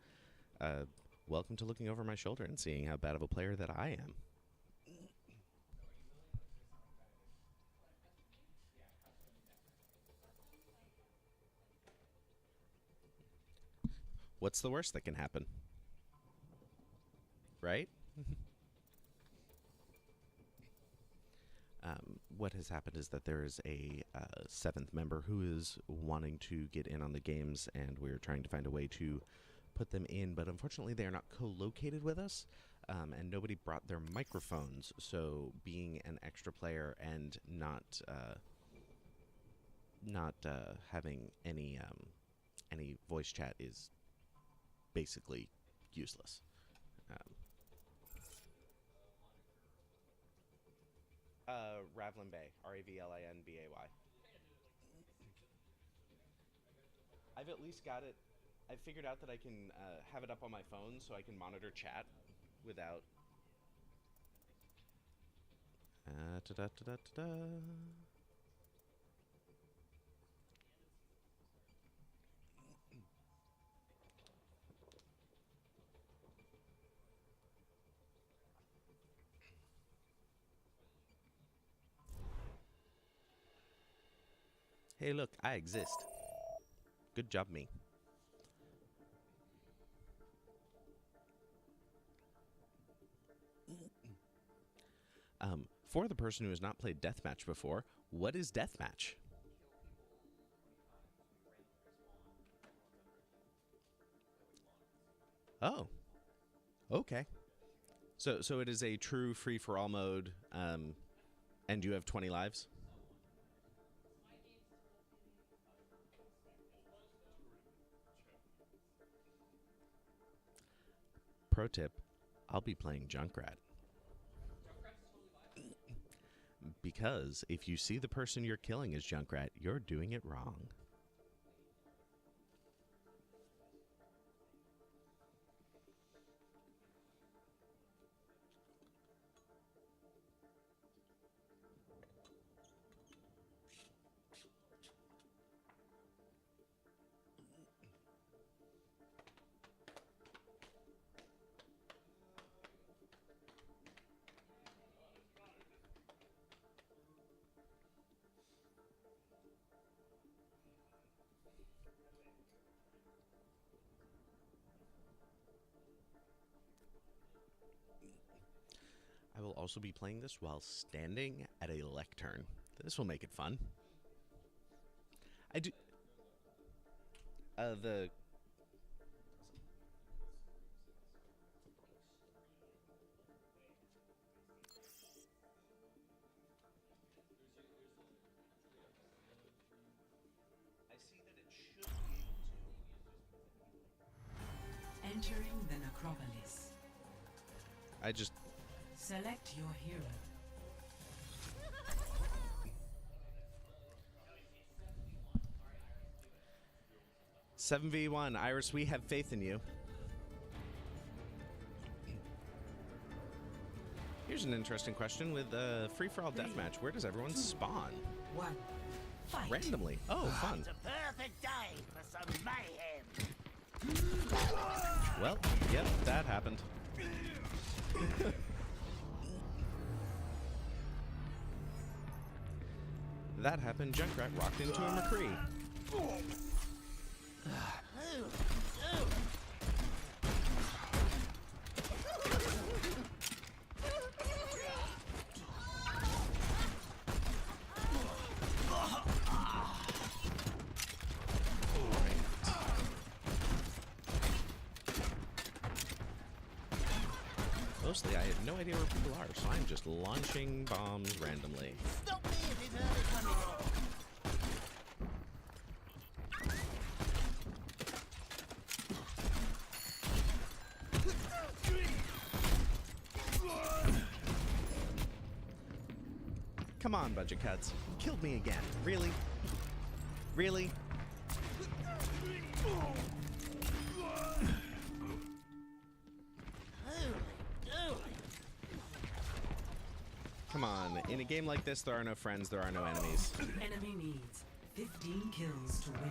welcome to looking over my shoulder and seeing how bad of a player that I am. What's the worst that can happen? Right? What has happened is that there is a seventh member who is wanting to get in on the games, and we're trying to find a way to put them in, but unfortunately they are not co-located with us, and nobody brought their microphones, so being an extra player and not having any voice chat is basically useless. Ravlin Bay, Ravlinbay. I've at least got it. I figured out that I can have it up on my phone so I can monitor chat without. Hey, look, I exist. Good job, me. For the person who has not played Deathmatch before, what is Deathmatch? Oh. Okay. So it is a true free-for-all mode, and you have 20 lives? Pro tip, I'll be playing Junkrat. Because if you see the person you're killing as Junkrat, you're doing it wrong. I will also be playing this while standing at a lectern. This will make it fun. I do... the... I see that it should be able to... Entering the necropolis. I just... Select your hero. "7v1, Iris, we have faith in you." Here's an interesting question with free-for-all deathmatch. Where does everyone spawn? One. Fight. Randomly. Oh, fun. It's a perfect day for some mayhem. Well, yep, that happened. That happened. Junkrat walked into a McCree. Mostly, I have no idea where people are, so I'm just launching bombs randomly. Stop me if he's early coming on. Come on, budget cuts. You killed me again. Really? Really? Come on. In a game like this, there are no friends, there are no enemies. Enemy needs 15 kills to win.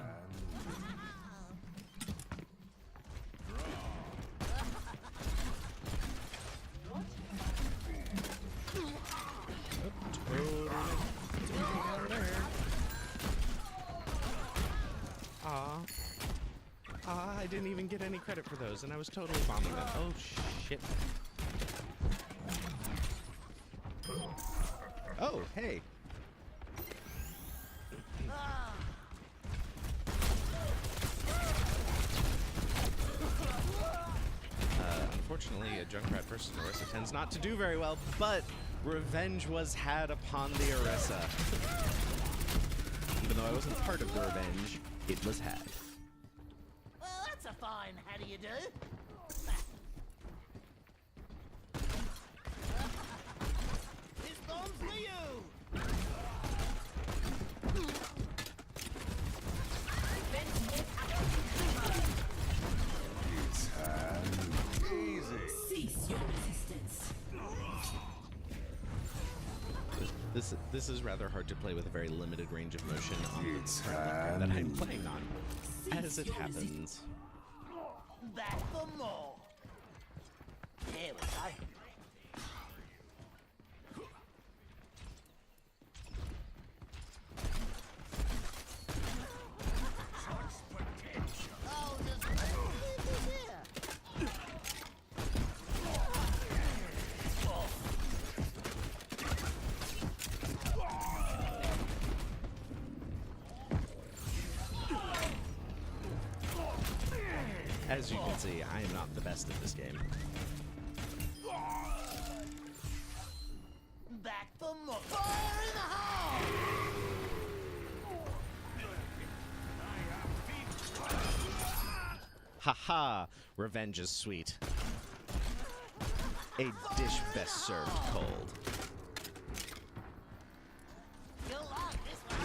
I didn't even get any credit for those, and I was totally bombing them. Oh, shit. Oh, hey. Unfortunately, a Junkrat versus Orisa tends not to do very well, but revenge was had upon the Orisa. Even though I wasn't part of the revenge, it was had. Well, that's a fine how do you do? This bomb's for you! Cease your resistance. This is rather hard to play with a very limited range of motion on the hardware that I'm playing on, as it happens. Back for more! Here we go. Oh, just here. As you can see, I am not the best at this game. Back for more. Fire in the hole! Haha! Revenge is sweet. A dish best served cold. You'll like this one.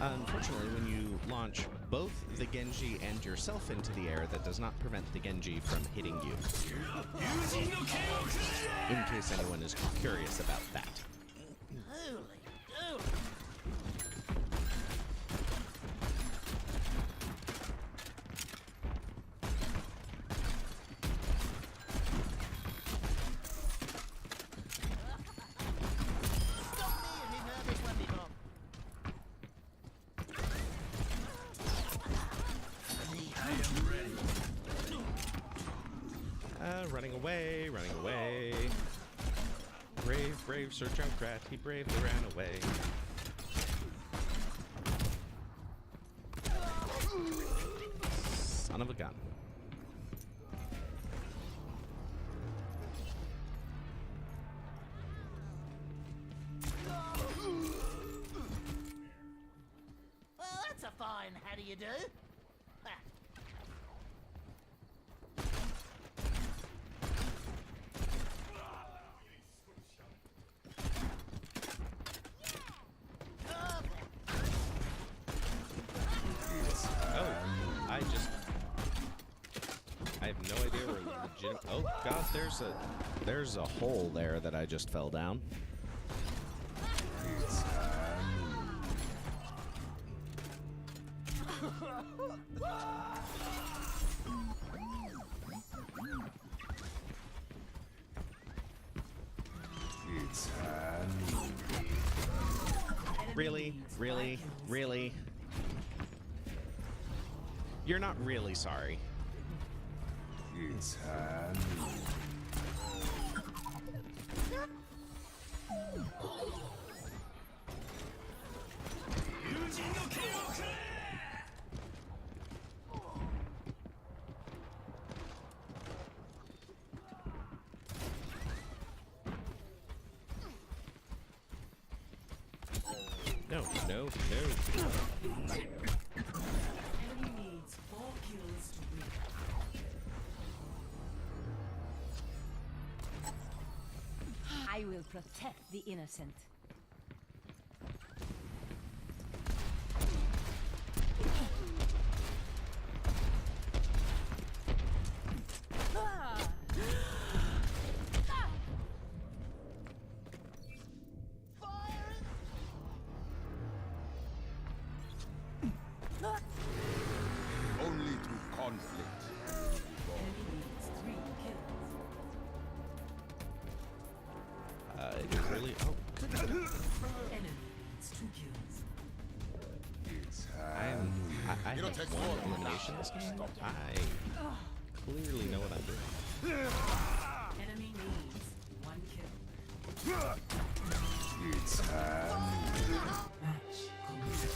Unfortunately, when you launch both the Genji and yourself into the air, that does not prevent the Genji from hitting you. In case anyone is curious about that. Holy dooly. Stop me if you've heard this one before. Running away, running away. Brave, brave Sir Junkrat, he bravely ran away. Son of a gun. Well, that's a fine how do you do? Ha. I have no idea where legit. Oh god, there's a hole there that I just fell down. Really? Really? Really? You're not really sorry. It's No, no, no. Enemy needs 4 kills to win. I will protect the innocent. Really? Oh, Enemy needs 2 kills. I You don't have take one four. elimination this game. I clearly know what I'm doing. Enemy needs 1 kill. Match complete.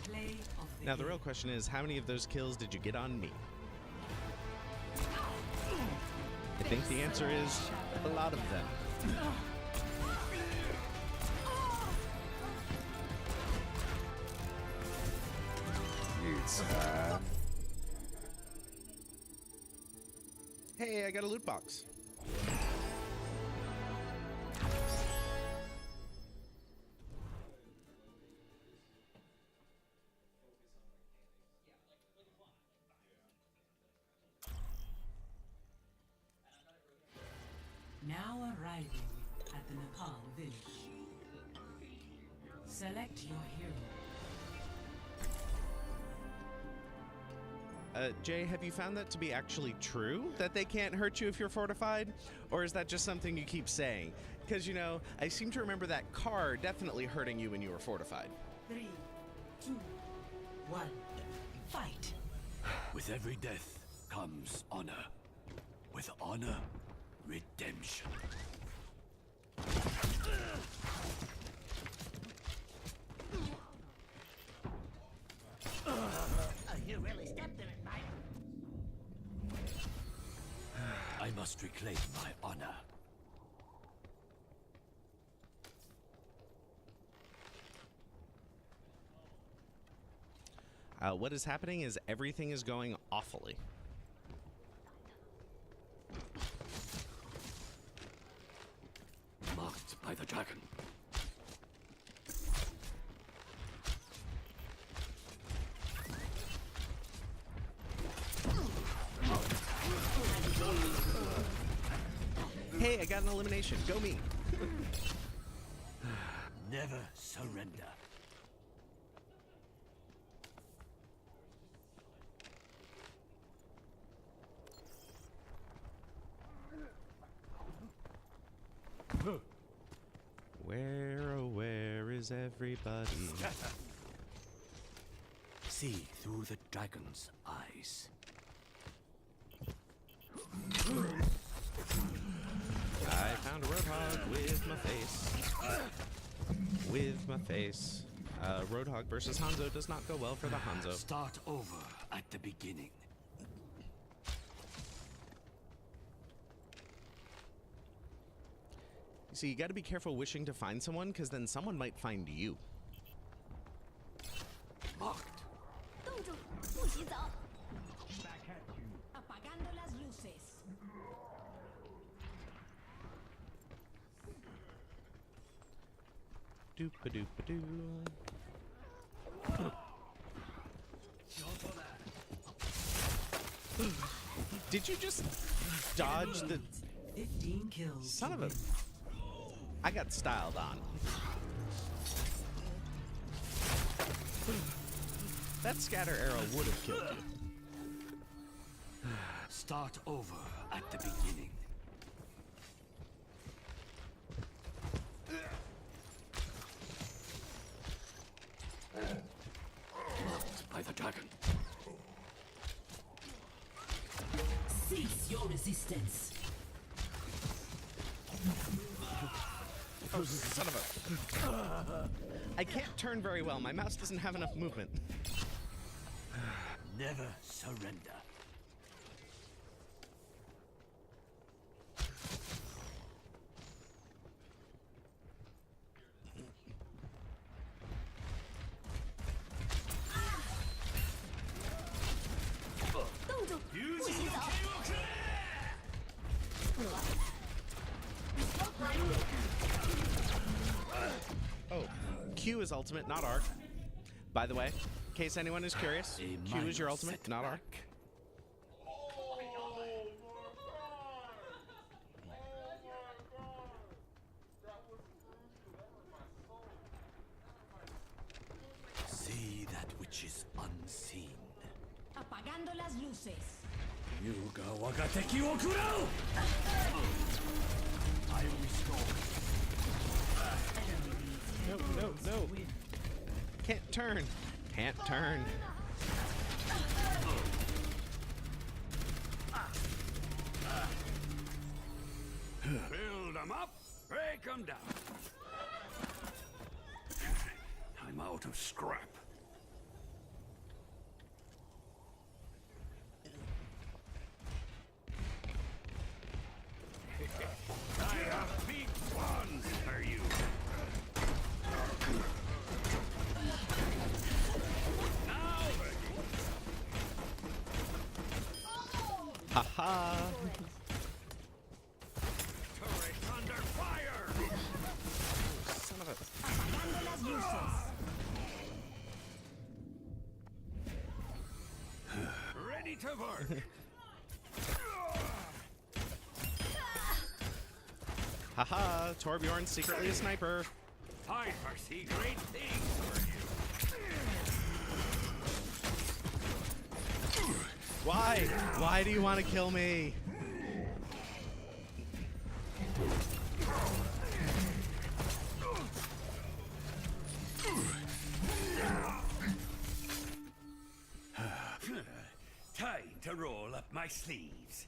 Play of the Now the game. real question is, how many of those kills did you get on me? I think the answer is a lot of them. Hey, I got a loot box. Now arriving at the Nepal village. Select your hero. Jay, have you found that to be actually true? That they can't hurt you if you're fortified? Or is that just something you keep saying? Because, you know, I seem to remember that car definitely hurting you when you were fortified. 3, 2, 1. Fight. With every death comes honor. With honor, redemption. You really stepped in it, mate. I must reclaim my honor. What is happening is everything is going awfully. Marked by the dragon. Hey, I got an elimination. Go me. Never surrender. Where, oh, where is everybody? See through the dragon's eyes. I found a Roadhog with my face. With my face. Roadhog versus Hanzo does not go well for the Hanzo. Start over at the beginning. You see, you gotta be careful wishing to find someone, because then someone might find you. Marked. 冻住，不许走。Apagando las luces. Doop-a-doop-a-doo. Did you just dodge the 15 kills. son to of a... win. I got styled on. That scatter arrow would have killed you. Start over at the beginning. Marked by the dragon. Cease your resistance. Oh, son of a... I can't turn very well. My mouse doesn't have enough movement. Never surrender. Oh, Q is ultimate, not arc. By the way, in case anyone is curious, A Q is your minor ultimate, not arc. setback. See that which is unseen. Apagando las luces. Yuga wagateki wo kurau! I will restore. No. Can't turn. Can't turn. Build them up, break them down. I'm out of scrap. I have big ones for you. Now, Haha. turret under fire. Son of a. Apagando las luces. Ready to work. Haha. Torbjorn's secretly a sniper. I foresee great things for you. Why? Why do you want to kill me? Time to roll up my sleeves.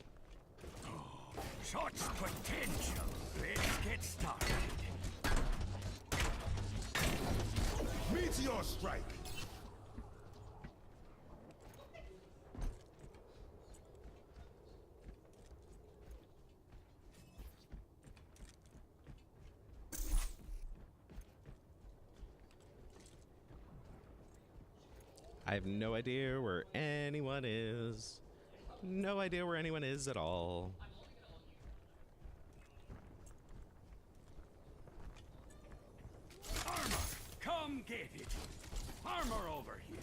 Oh, such potential. Let's get started. Meteor strike! I have no idea where anyone is. No idea where anyone is at all. Armor, come get it. Armor over here.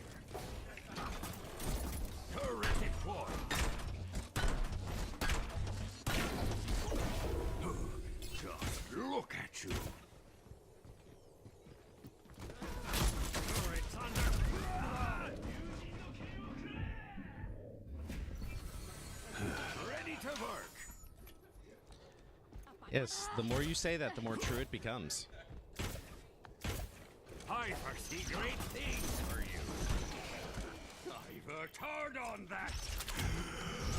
Turret deployed. Just look at you. Turret's under. Ready to work. Yes, the more you say that, the more true it becomes. I foresee great things for you. I worked hard on that.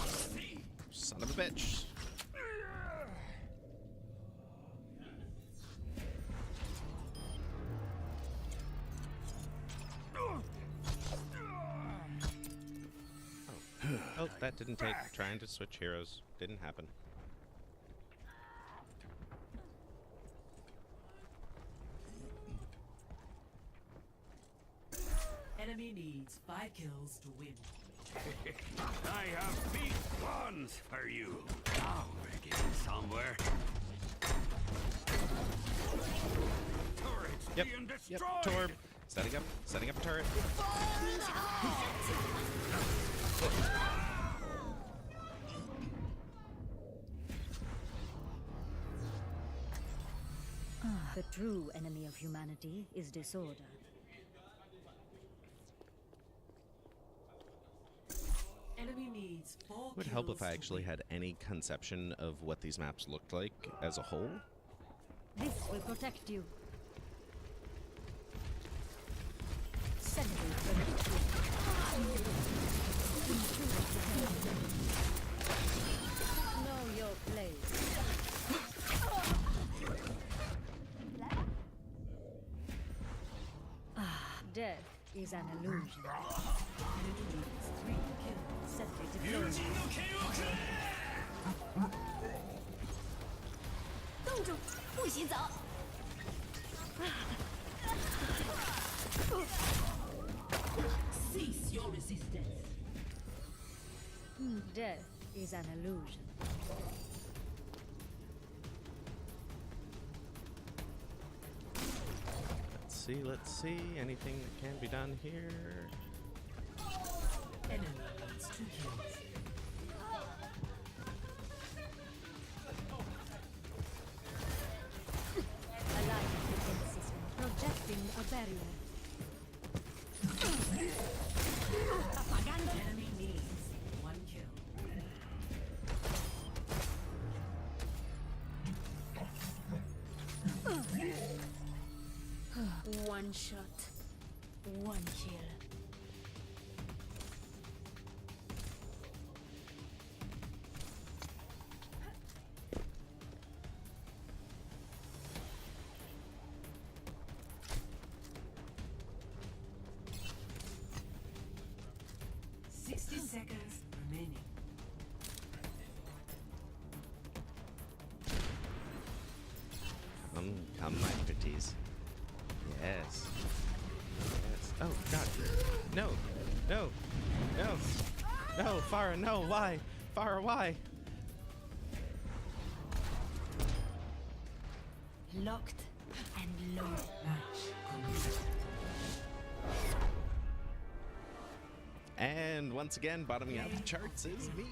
See? Son of a bitch. Oh, that didn't take. Trying to switch heroes didn't happen. Enemy needs 5 kills to win. I have big ones for you. Now we're getting somewhere. Turret's Yep, being yep, destroyed. Torb. Setting up a turret. The true enemy of humanity is disorder. Enemy needs 4 Would kills help if I to actually win. had any conception of what these maps looked like as a whole. This will protect you. Send me to the Know your place. Death is an illusion. Enemy needs 3 kills. Set me to close. 冻住，不许走！ Cease your resistance. Death is an illusion. Let's see. Anything that can be done here? Enemy needs 2 kills. Aligning defense system. Projecting a barrier. Enemy needs 1 kill. One shot, one kill. Seconds remaining. Come my pretties. Yes. Yes. Oh God. No. No. No. No, Farah, no, why? Farah, why? Locked and low. And once again, bottoming out the charts is me.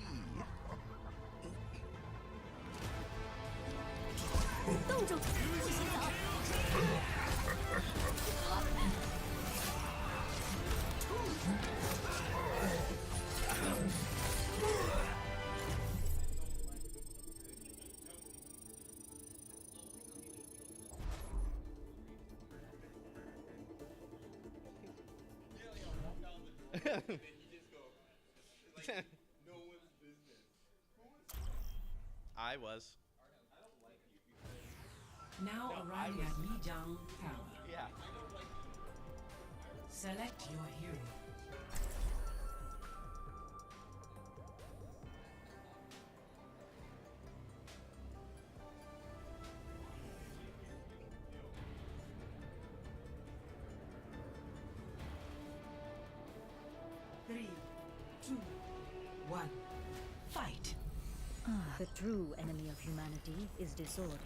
冻住，不许走！I was. Now arriving at Lijiang Tower. Yeah. Select your hero. Three, two, one, fight. The true enemy of humanity is disorder.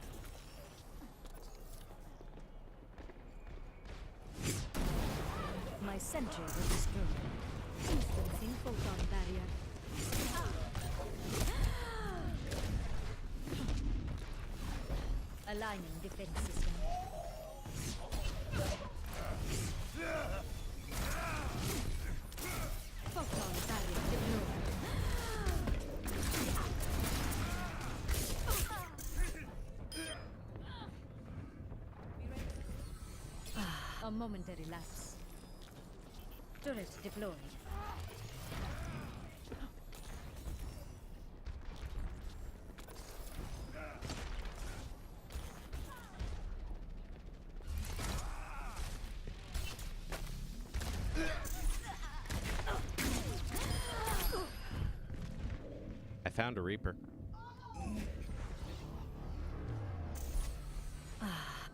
My sentry was destroyed. Instancing photon barrier. Aligning defense system. Photon barrier deployed. A momentary lapse. Turret deployed. I found a Reaper.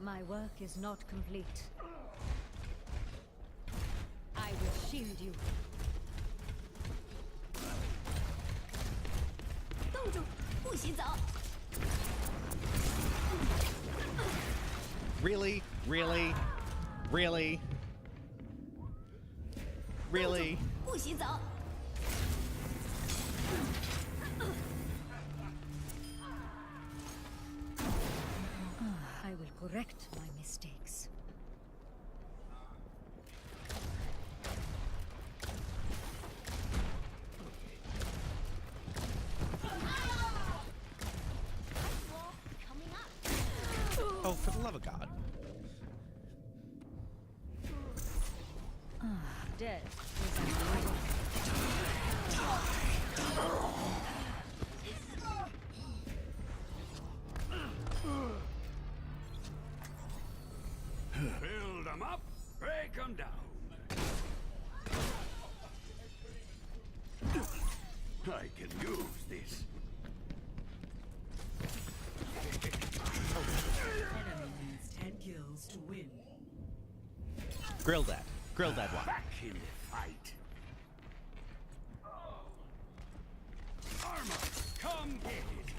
My work is not complete. I will shield you. 冻住，不许走！ Really? Really? Really? Really? 不许走！ I will correct my mistakes. Oh, for the love of God. Death is unavoidable. Build them up, break them down. I can use this. Enemy needs 10 kills to win. Grill that. Grill that one. Back in the fight. Armor, come get it.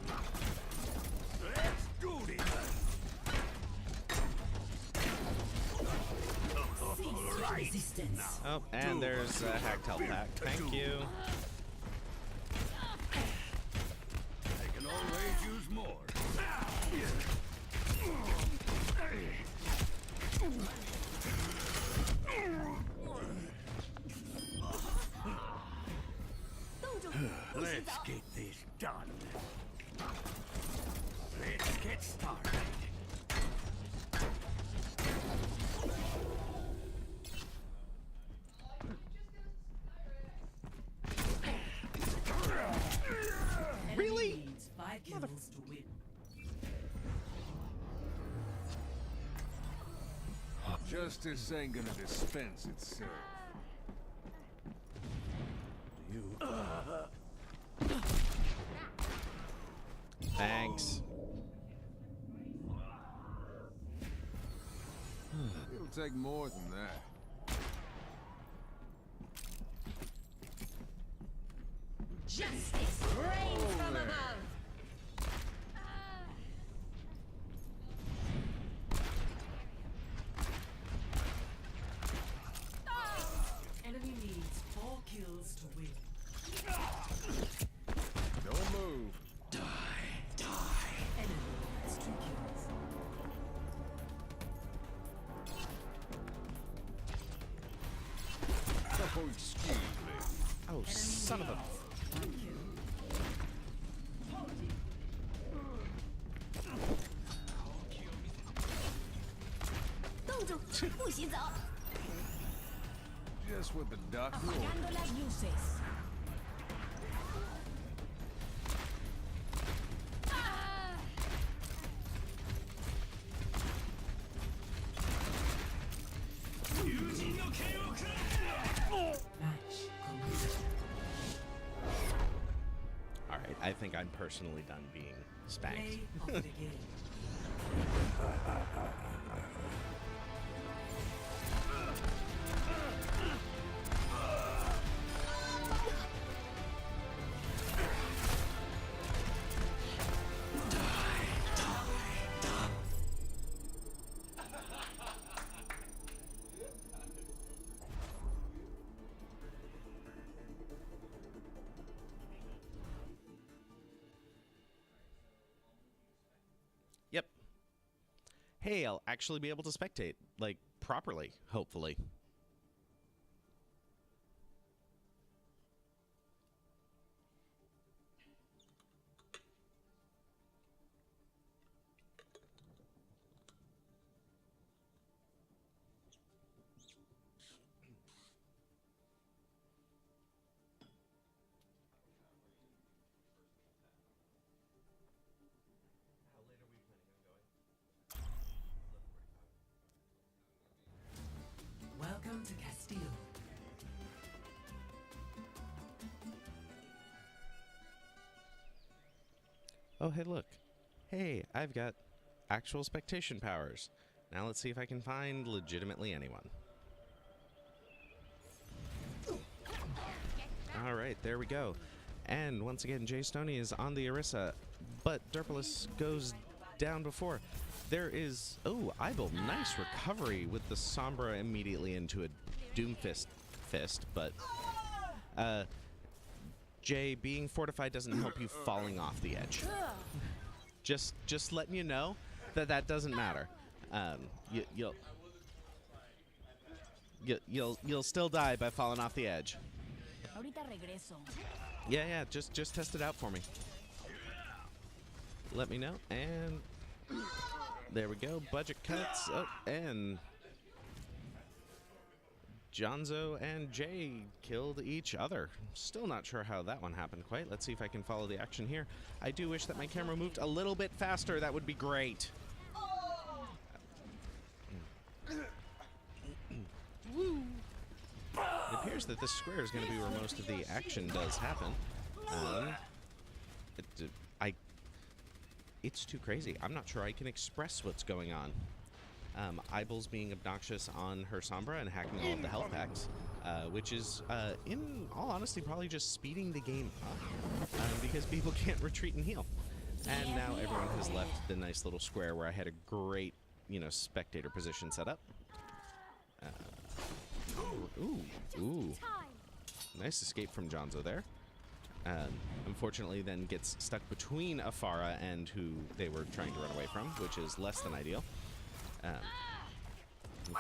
Let's do this. Right Resistance. Oh, and there's a hacked health pack. Thank you. I can always use more. Let's get this done. Let's get started. kills to win. Justice ain't gonna dispense itself. Thanks. It'll take more than that. Justice reigns from above. Enemy needs 4 kills to win. Don't move. Enemy needs 2 kills. Oh, excuse me. Oh, son of a... 1 kill. 冻住，不许走。 Just what the doctor ordered. Apagando las luces. Match complete. All right, I think I'm personally done being spanked. Play of the game. Yep. Hey, I'll actually be able to spectate, like, properly, hopefully. Welcome to Castile. Oh, hey, look. Hey, I've got actual spectation powers. Now let's see if I can find legitimately anyone. All right, there we go. And once again, Jay Stoney is on the Orisa, but Derpolis goes down before. There is... Oh, Ibel, nice recovery with the Sombra immediately into a Doomfist fist, but... Jay, being fortified doesn't help you falling off the edge. Just letting you know that that doesn't matter. You'll still die by falling off the edge. Ahorita regreso. Yeah, just test it out for me. Let me know, and there we go. Budget cuts, oh, and Jonzo and Jay killed each other. Still not sure how that one happened quite. Let's see if I can follow the action here. I do wish that my camera moved a little bit faster. That would be great. It appears that this square is going to be where most of the action does happen. It's too crazy. I'm not sure I can express what's going on. Ibel's being obnoxious on her Sombra and hacking all of the health packs, which is, in all honesty, probably just speeding the game up, because people can't retreat and heal. And now everyone has left the nice little square where I had a great, spectator position set up. Ooh. Nice escape from Jonzo there. Unfortunately, then gets stuck between Afara and who they were trying to run away from, which is less than ideal.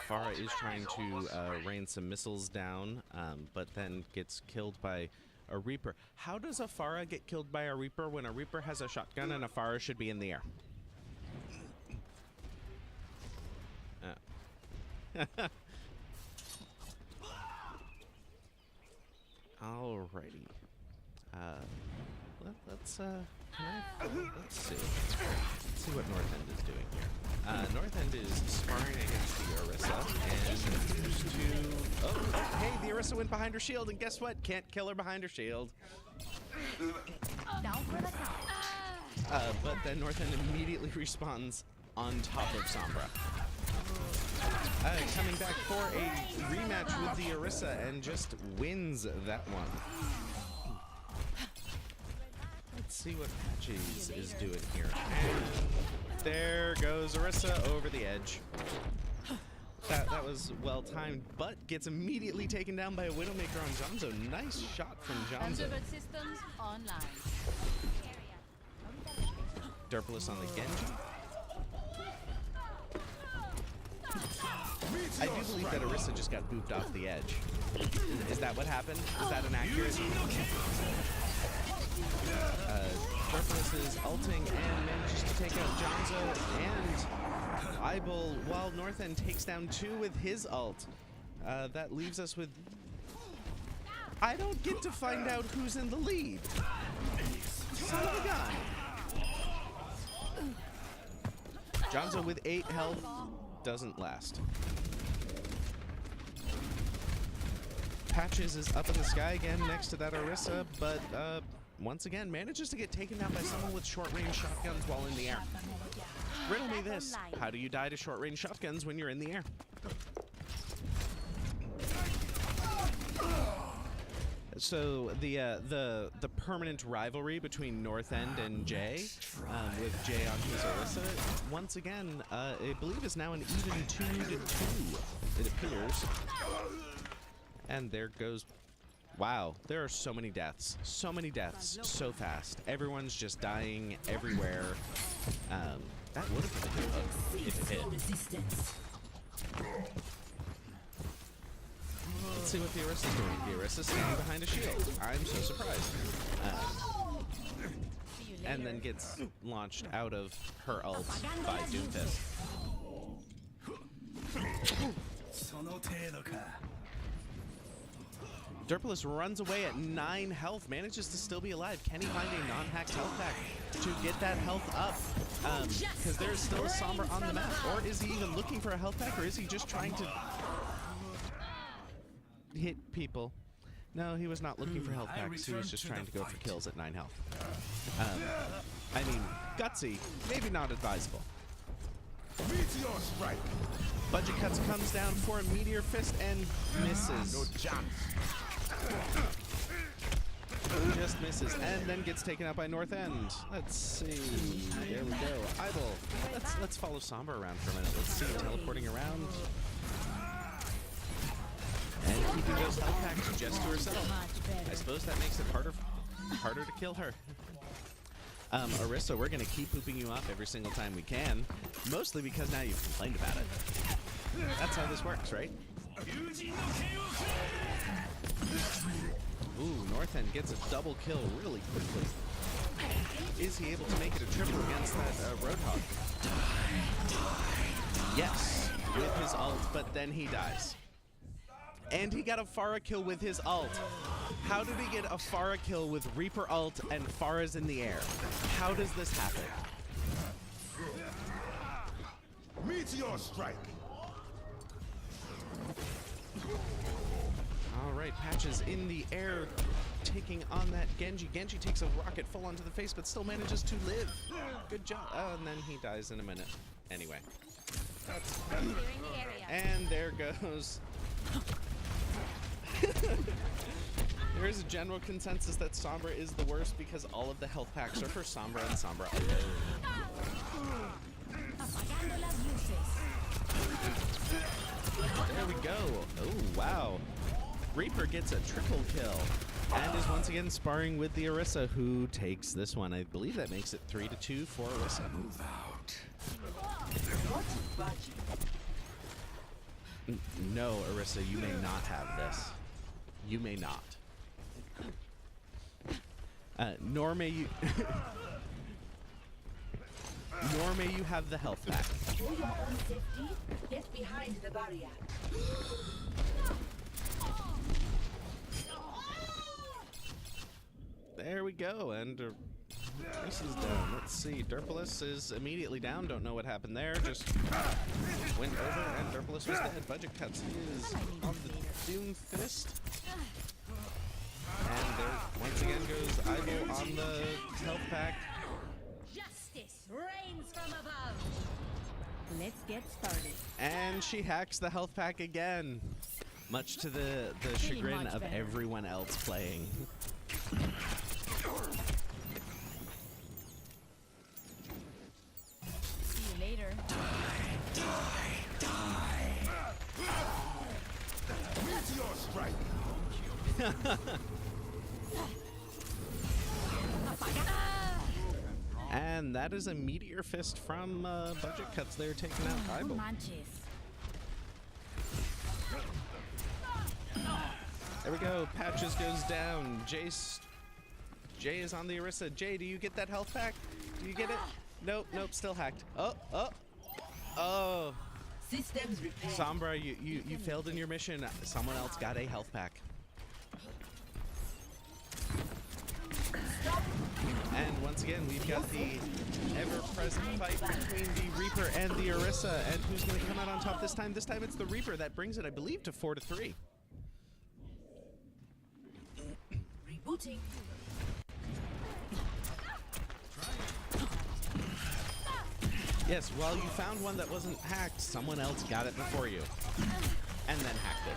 Farah is trying to rain some missiles down, but then gets killed by a Reaper. How does a Farah get killed by a Reaper when a Reaper has a shotgun and a Farah should be in the air? Alrighty. Let's see. Let's see what North End is doing here. North End is sparring against the Orisa, and used to... Oh, hey, the Orisa went behind her shield, and guess what? Can't kill her behind her shield. Down for the count. But then North End immediately respawns on top of Sombra. Coming back for a rematch with the Orisa and just wins that one. Let's see what Patches is doing here. And there goes Orisa over the edge. That was well timed, but gets immediately taken down by a Widowmaker on Jonzo. Nice shot from Jonzo. systems online. Derpulus on the Genji. I do believe that Orisa just got booped off the edge. Is that what happened? Is that an accurate? Derpulus is ulting and manages to take out Jonzo and Eyeball while North End takes down 2 with his ult. That leaves us with... I don't get to find out who's in the lead. Son of a gun. Jonzo with 8 health doesn't last. Patches is up in the sky again next to that Orisa, but once again manages to get taken down by someone with short-range shotguns while in the air. Riddle me this. How do you die to short-range shotguns when you're in the air? So the permanent rivalry between North End and Jay, with Jay on his Orisa, once again, I believe is now an even 2-2, it appears. And there goes... Wow, there are so many deaths. So many deaths, so fast. Everyone's just dying everywhere. That would have been a good hook if it hit. Let's see what the Orisa's doing. The Orisa's standing behind a shield. I'm so surprised. And then gets launched out of her ult by Doomfist. Derpulus runs away at 9 health, manages to still be alive. Can he find a non-hacked health pack to get that health up? Because there's still a Sombra on the map. Or is he even looking for a health pack, or is he just trying to hit people? No, he was not looking for health packs. He was just trying to go for kills at 9 health. I mean, gutsy, maybe not advisable. Meteor strike. Budget Cuts comes down for a Meteor Fist and misses. No chance. Just misses, and then gets taken out by North End. Let's see. There we go. Idle. Let's follow Sombra around for a minute. Let's see. Teleporting around. And keeping those health packs just to herself. I suppose that makes it harder to kill her. Orisa, we're going to keep pooping you up every single time we can. Mostly because now you've complained about it. That's how this works, right? Ooh, North End gets a double kill really quickly. Is he able to make it a triple against that Roadhog? Yes, with his ult, but then he dies. And he got a Pharah kill with his ult. How did he get a Pharah kill with Reaper ult and Pharah's in the air? How does this happen? Meteor strike. Alright, Patches in the air taking on that Genji. Genji takes a rocket full onto the face but still manages to live. Good job. Oh, and then he dies in a minute. Anyway. And there goes... There is a general consensus that Sombra is the worst because all of the health packs are for Sombra and Sombra alone. There we go. Oh, wow. Reaper gets a triple kill and is once again sparring with the Orisa, who takes this one. I believe that makes it 3-2 for Orisa. Move out. No, Orisa, you may not have this. You may not. Nor may you... nor may you have the health pack. Get behind the barrier. There we go, and This is down. Let's see. Derpolis is immediately down. Don't know what happened there. Just went over and Derpolis was dead. Budget cuts. He is on the Doom Fist. And there once again goes Ivo on the health pack. Justice reigns from above. Let's get started. And she hacks the health pack again. Much to the chagrin much of better. everyone else playing. See you later. Meteor strike. And that is a meteor fist from Budget Cuts there, taking out No Ivo. manches. There we go. Patches goes down. Jay is on the Orisa. Jay, do you get that health pack? Do you get it? Nope, nope, still hacked. Oh. Systems repaired. Sombra, you failed in your mission. Someone else got a health pack. And once again, we've got the ever-present fight between the Reaper and the Orisa. And who's going to come out on top this time? This time it's the Reaper that brings it, I believe, to 4-3. Rebooting. Yes, well, you found one that wasn't hacked. Someone else got it before you. And then hacked it.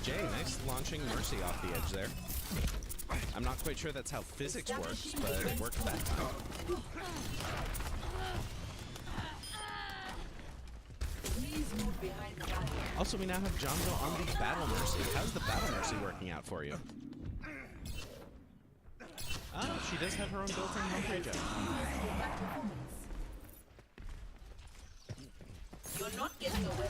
Jay, nice launching Mercy off the edge there. I'm not quite sure that's how physics works, but it worked that time. Also, we now have Jonzo on the Battle Mercy. How's the Battle Mercy working out for you? Oh, she does have her own built-in health regen. You're not getting away.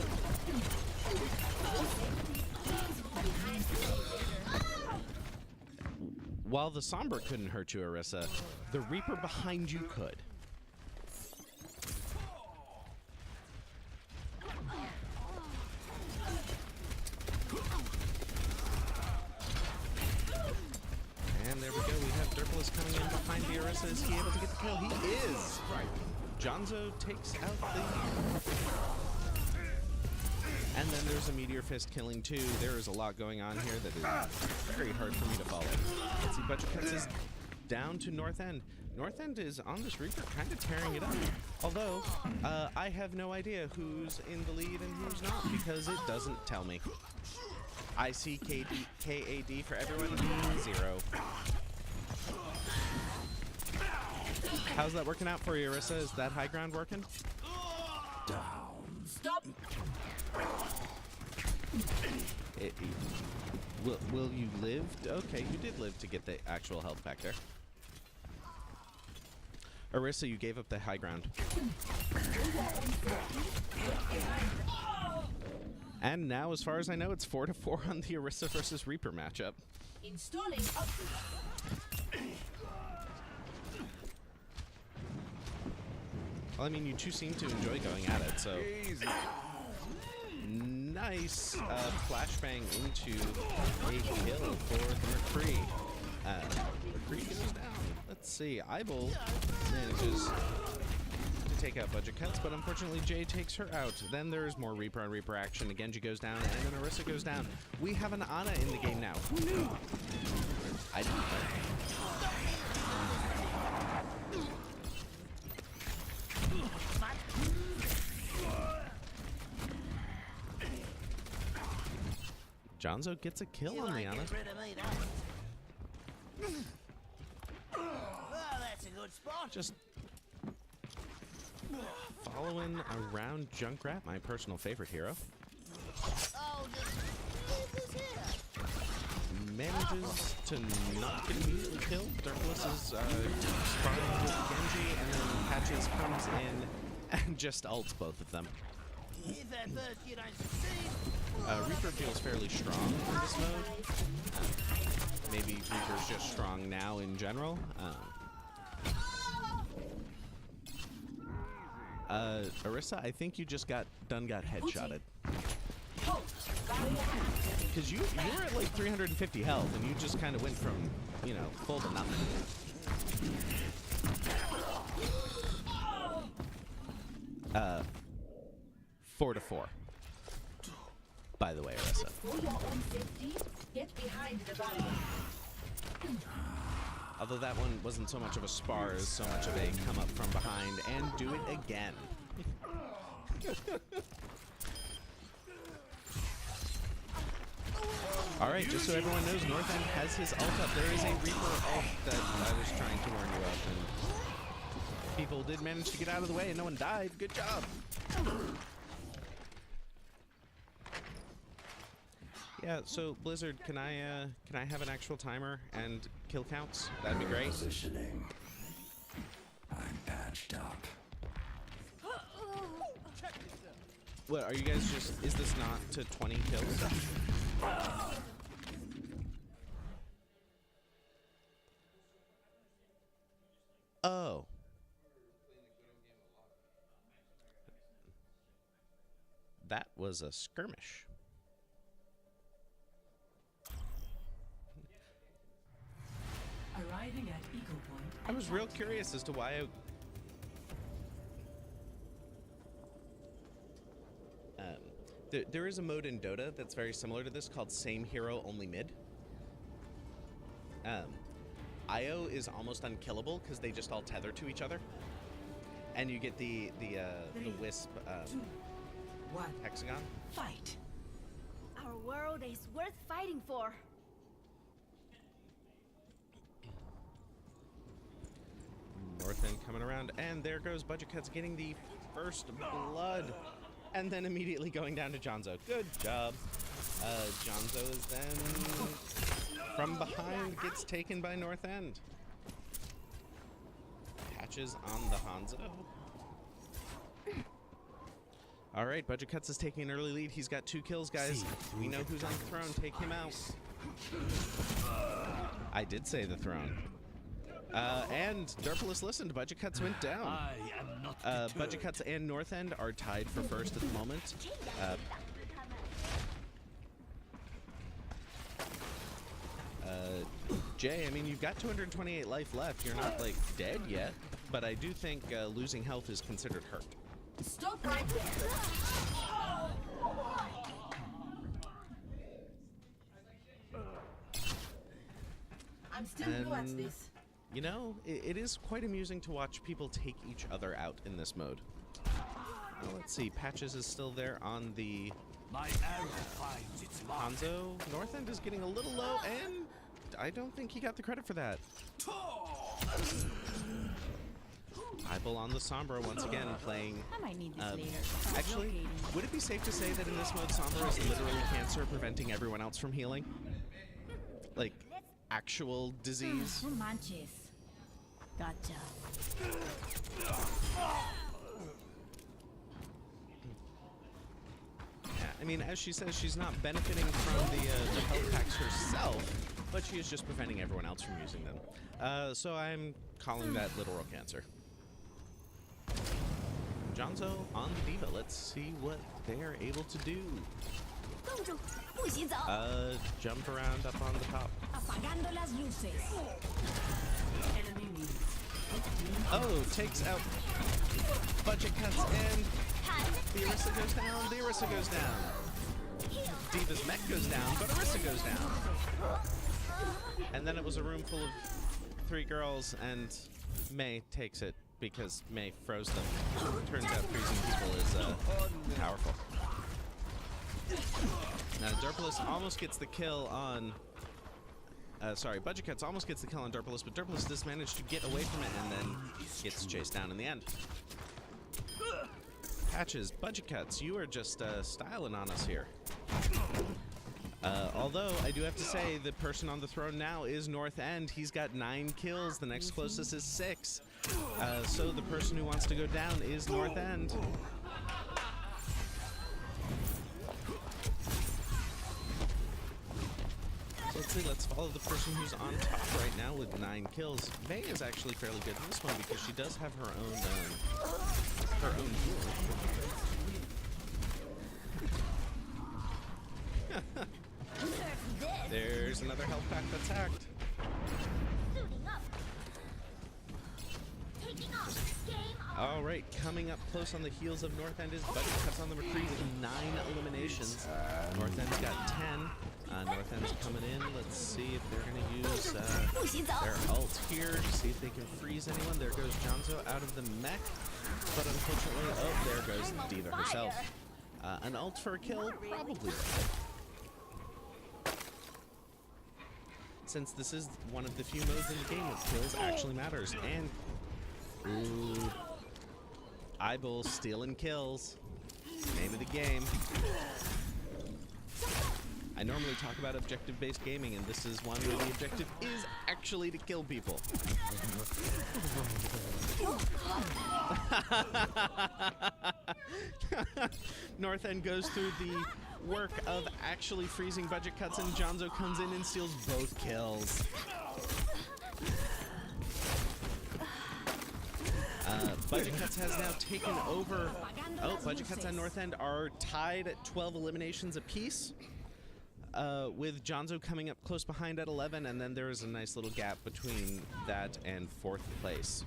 While the Sombra couldn't hurt you, Orisa, the Reaper behind you could. And there we go. We have Derpolis coming in behind the Orisa. Is he able to get the kill? He is! Jonzo takes out the... And then there's a Meteor Fist killing too. There is a lot going on here that is very hard for me to follow. Let's see, Budget Cuts is down to North End. North End is on this Reaper kind of tearing it up. Although, I have no idea who's in the lead and who's not because it doesn't tell me. I see KAD for everyone, 0. How's that working out for you, Orisa? Is that high ground working? Stop. Will you live? Okay, you did live to get the actual health back there. Orisa, you gave up the high ground. And now, as far as I know, it's 4-4 on the Orisa versus Reaper matchup. Installing upgrade. Well, I mean, you two seem to enjoy going at it, so... Nice flashbang into a kill for the McCree. McCree goes down. Let's see. Ibel manages to take out Budget Cuts, but unfortunately Jay takes her out. Then there's more Reaper on Reaper action. Genji goes down, and then Orisa goes down. We have an Ana in the game now. Who knew? I didn't know. Jonzo gets a kill on the Ana. Just following around Junkrat, my personal favorite hero. Manages to not get immediately killed. Derpolis is sparring with Genji, and then Patches comes in and just ults both of them. Reaper feels fairly strong in this mode. Maybe Reaper's just strong now in general. Orisa, I think you just got headshotted. Because you were at like 350 health, and you just kind of went from, you know, full to nothing. 4 to 4. By the way, Orisa. Although that one wasn't so much of a spar as so much of a come up from behind and do it again. Alright, just so everyone knows, North End has his ult up. There is a Reaper ult that I was trying to warn you of, and people did manage to get out of the way and no one died. Good job! Yeah, so Blizzard, can I have an actual timer and kill counts? That'd be great. Positioning. I'm patched up. What, are you guys just, is this not to 20 kills? Oh. That was a skirmish. Arriving at Eco Point. I was real curious as to why there is a mode in Dota that's very similar to this called Same Hero Only Mid. IO is almost unkillable because they just all tether to each other, and you get the wisp hexagon. Fight. Our world is worth fighting for. North End coming around, and there goes Budget Cuts getting the first blood, and then immediately going down to Jonzo. Good job. Jonzo is then from behind, gets taken by North End. Patches on the Hanzo. All right, Budget Cuts is taking an early lead. He's got 2 kills, guys. We know who's on the throne. Take him out. I did say the throne. And Derpulus listened. Budget Cuts went down. I am not Budget Cuts and North End are tied for first at the moment. Jay, I mean, you've got 228 life left. You're not, like, dead yet. But I do think losing health is considered hurt. Stop right there. I'm still new at this. You know, it is quite amusing to watch people take each other out in this mode. Let's see, Patches is still there on the My arrow finds its mark. Hanzo. North End is getting a little low, and I don't think he got the credit for that. Eyeball on the Sombra once again playing. I might need this later. Actually, would it be safe to say that in this mode, Sombra is literally cancer preventing everyone else from healing? Like, actual disease? No manches. Gotcha. Yeah, I mean, as she says, she's not benefiting from the health packs herself, but she is just preventing everyone else from using them. So I'm calling that literal cancer. Jonzo on the Diva. Let's see what they're able to do. Jump around up on the top. Apagando las luces. Enemy needs. Oh, takes out Budget Cuts, and the Orisa goes down. The Orisa goes down. Diva's mech goes down, but Orisa goes down. And then it was a room full of 3 girls, and Mei takes it because Mei froze them. Turns out freezing people is powerful. Now Derpulus almost gets the kill on... sorry, Budget Cuts almost gets the kill on Derpulus, but Derpulus does manage to get away from it and then gets chased down in the end. Patches, Budget Cuts, you are just styling on us here. Although, I do have to say, the person on the throne now is North End. He's got 9 kills. The next closest is 6. So the person who wants to go down is North End. So let's see, let's follow the person who's on top right now with 9 kills. Mei is actually fairly good in this one because she does have her own her own healer. There's another health pack that's hacked. Suiting up. Taking off. Game on. All right, coming up close on the heels of North End is Budget Cuts on the McCree with 9 eliminations. North End's got 10. North End's coming in. Let's see if they're going to use their ult here to see if they can freeze anyone. There goes Jonzo out of the mech. But unfortunately, oh, there goes Diva herself. An ult for a kill? Probably. Since this is one of the few modes in the game where kills actually matters. And, ooh, Eyeball stealing kills. Name of the game. I normally talk about objective-based gaming, and this is one where the objective is actually to kill people. North End goes through the work of actually freezing Budget Cuts, and Jonzo comes in and steals both kills. Budget Cuts has now taken over. Oh, Budget Cuts and North End are tied at 12 eliminations apiece. With Jonzo coming up close behind at 11, and then there is a nice little gap between that and 4th place.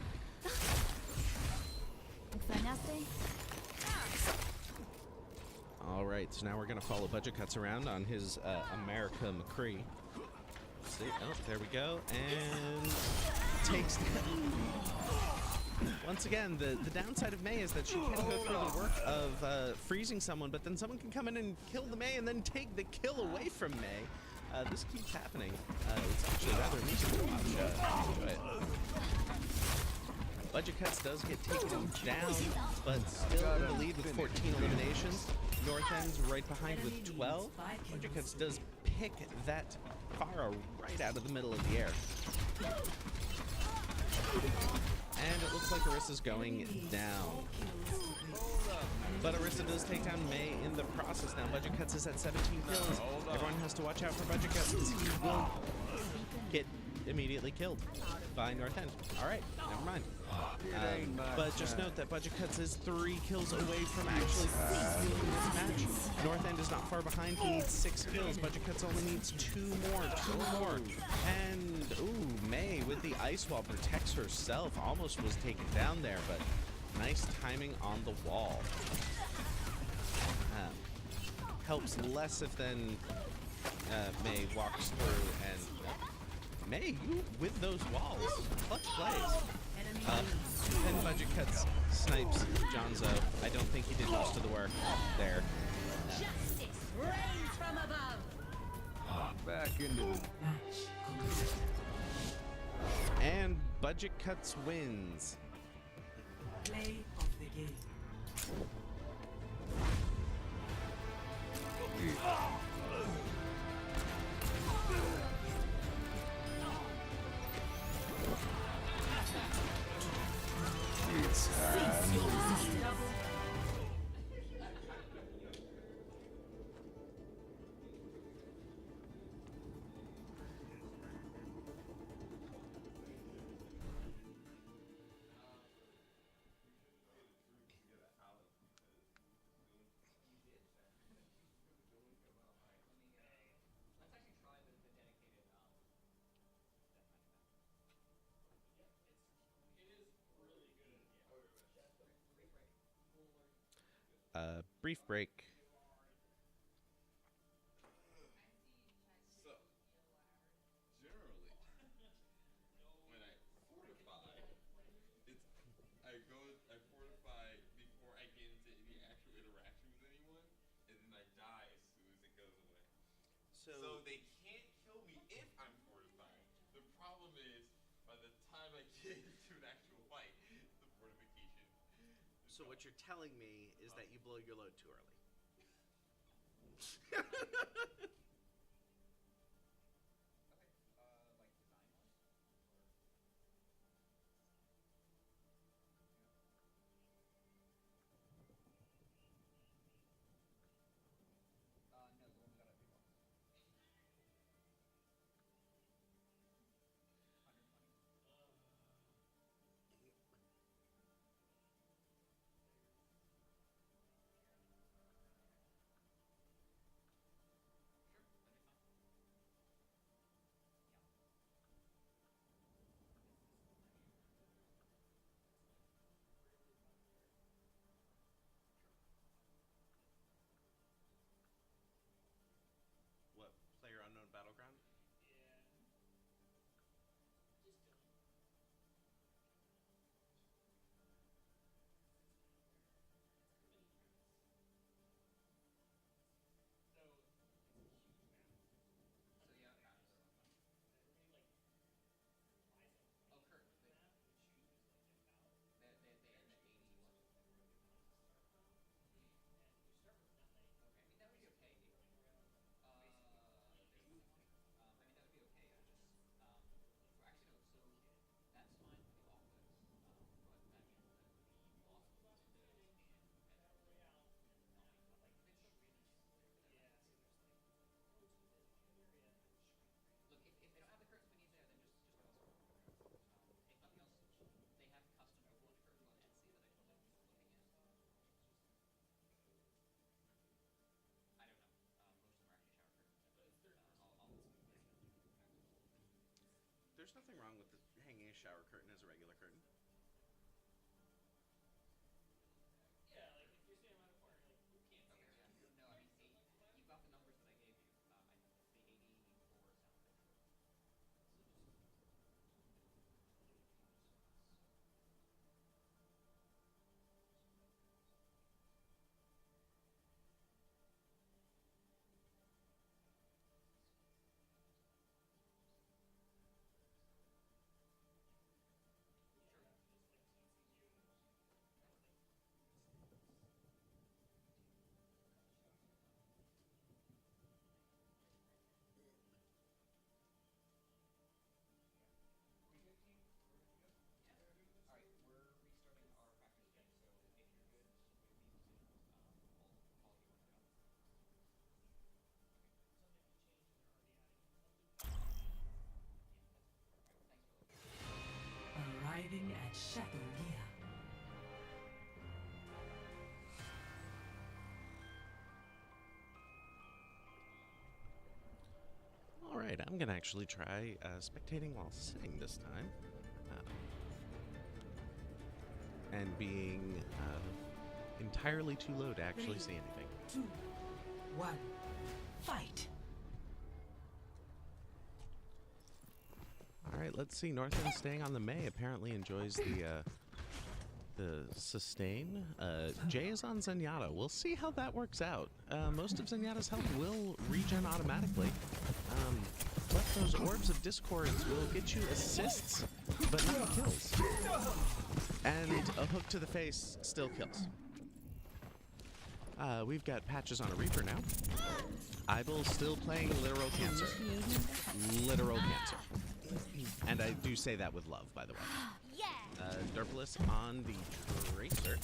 All right, so now we're going to follow Budget Cuts around on his America McCree. See, oh, there we go, and takes once again, the downside of Mei is that she can go through the work of freezing someone, but then someone can come in and kill the Mei and then take the kill away from Mei. This keeps happening. It's actually rather amusing to watch. Enjoy it. Budget Cuts does get taken down, but still in the lead with 14 eliminations. North End's right behind with 12. Budget Cuts does pick that Pharah right out of the middle of the air. And it looks like Orissa's going down. But Orissa does take down Mei in the process now. Budget Cuts is at 17 kills. Everyone has to watch out for Budget Cuts because he will get immediately killed by North End. Alright, never mind. But just note that Budget Cuts is 3 kills away from actually stealing this match. North End is not far behind. He needs 6 kills. Budget Cuts only needs 2 more. And, ooh, Mei with the ice wall protects herself. Almost was taken down there, but nice timing on the wall. Helps less if then Mei walks through and... Mei, you with those walls. Clutch plays. Then Budget Cuts snipes Jonzo. I don't think he did most of the work there. Justice reigns from above. Back into the And Budget Cuts wins. Play of the game. Brief break. So, generally, when I fortify, I fortify before I get into any actual interaction with anyone, and then I die as soon as it goes away. So they can't kill me if I'm fortified. The problem is, by the time I get into an actual fight, the fortification. So what you're telling me is that you blow your load too early. there's nothing wrong with hanging a shower curtain as a regular curtain. Yeah, like if you're standing around the corner, like you can't see it. No, I mean, you got the numbers that I gave you. The 84 sound effects. All right, we're restarting our practice game. So if you're good with these decisions, I'll call you when we're done. Arriving at Chateau Gear. Alright, I'm gonna actually try spectating while sitting this time. And being entirely too low to actually see anything. 2, 1, fight! Alright, let's see. Northern staying on the May apparently enjoys the sustain. Jay is on Zenyatta. We'll see how that works out. Most of Zenyatta's health will regen automatically. But those orbs of discords will get you assists, but not kills. And a hook to the face still kills. We've got Patches on a Reaper now. Ibel still playing Literal Cancer. Literal Cancer. And I do say that with love, by the way. Derpulus on the Tracer.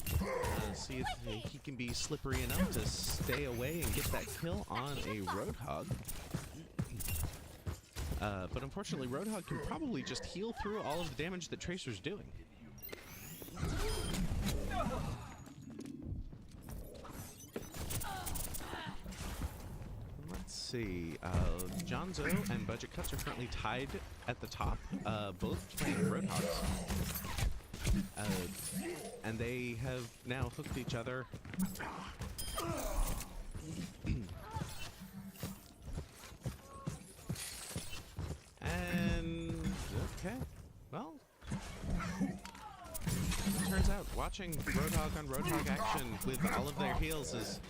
See if he can be slippery enough to stay away and get that kill on a Roadhog. But unfortunately, Roadhog can probably just heal through all of the damage that Tracer's doing. Let's see. Jonzo and Budget Cuts are currently tied at the top, both playing Roadhogs. And they have now hooked each other. And okay, well, it turns out watching Roadhog on Roadhog action with all of their heals is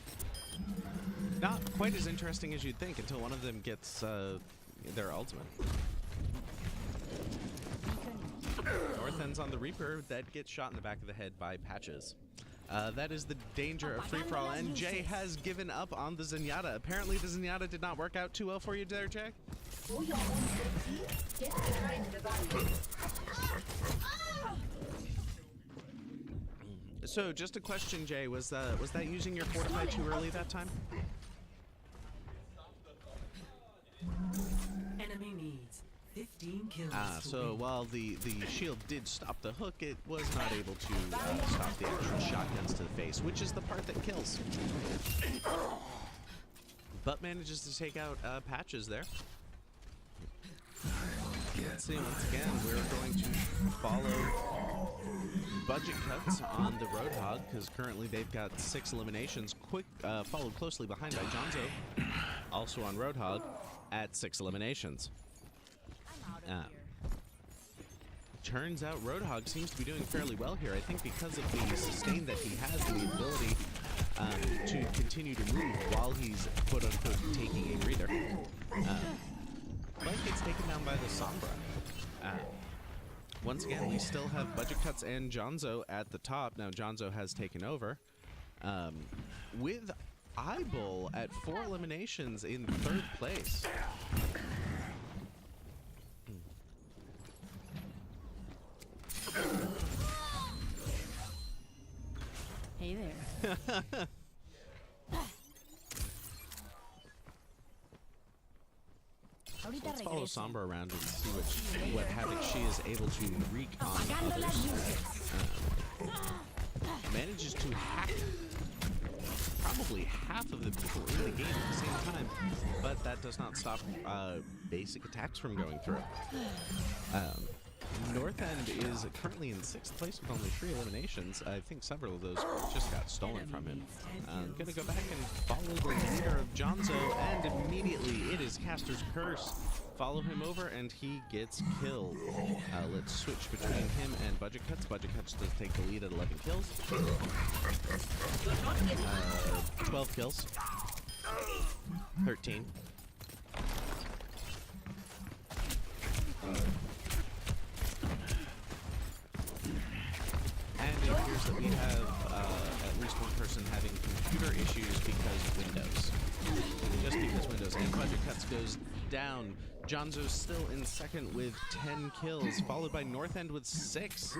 not quite as interesting as you'd think until one of them gets their ultimate. Northen's on the Reaper that gets shot in the back of the head by Patches. That is the danger of free-for-all, and Jay has given up on the Zenyatta. Apparently the Zenyatta did not work out too well for you there, Jay. So, just a question, Jay. Was that using your Fortify too early that time? Enemy needs 15 kills. So while the shield did stop the hook, it was not able to stop the actual shotguns to the face, which is the part that kills. But manages to take out Patches there. Let's see, once again, we're going to follow Budget Cuts on the Roadhog, because currently they've got 6 eliminations, followed closely behind by Jonzo, also on Roadhog, at 6 eliminations. Turns out Roadhog seems to be doing fairly well here, I think because of the sustain that he has and the ability to continue to move while he's, quote-unquote, taking a breather. But gets taken down by the Sombra. Once again, we still have Budget Cuts and Jonzo at the top. Now Jonzo has taken over. With Ibel at 4 eliminations in 3rd place. Hey there. Let's follow Sombra around and see what havoc she is able to wreak on others. Manages to hack probably half of the people in the game at the same time, but that does not stop basic attacks from going through. North End is currently in 6th place with only 3 eliminations. I think several of those just got stolen from him. I'm going to go back and follow the leader of Jonzo, and immediately it is Caster's Curse. Follow him over, and he gets killed. Let's switch between him and Budget Cuts. Budget Cuts does take the lead at 11 kills. 12 kills. 13. And it appears that we have at least one person having computer issues because of Windows. Just because Windows. And Budget Cuts goes down. Jonzo's still in second with 10 kills, followed by North End with 6.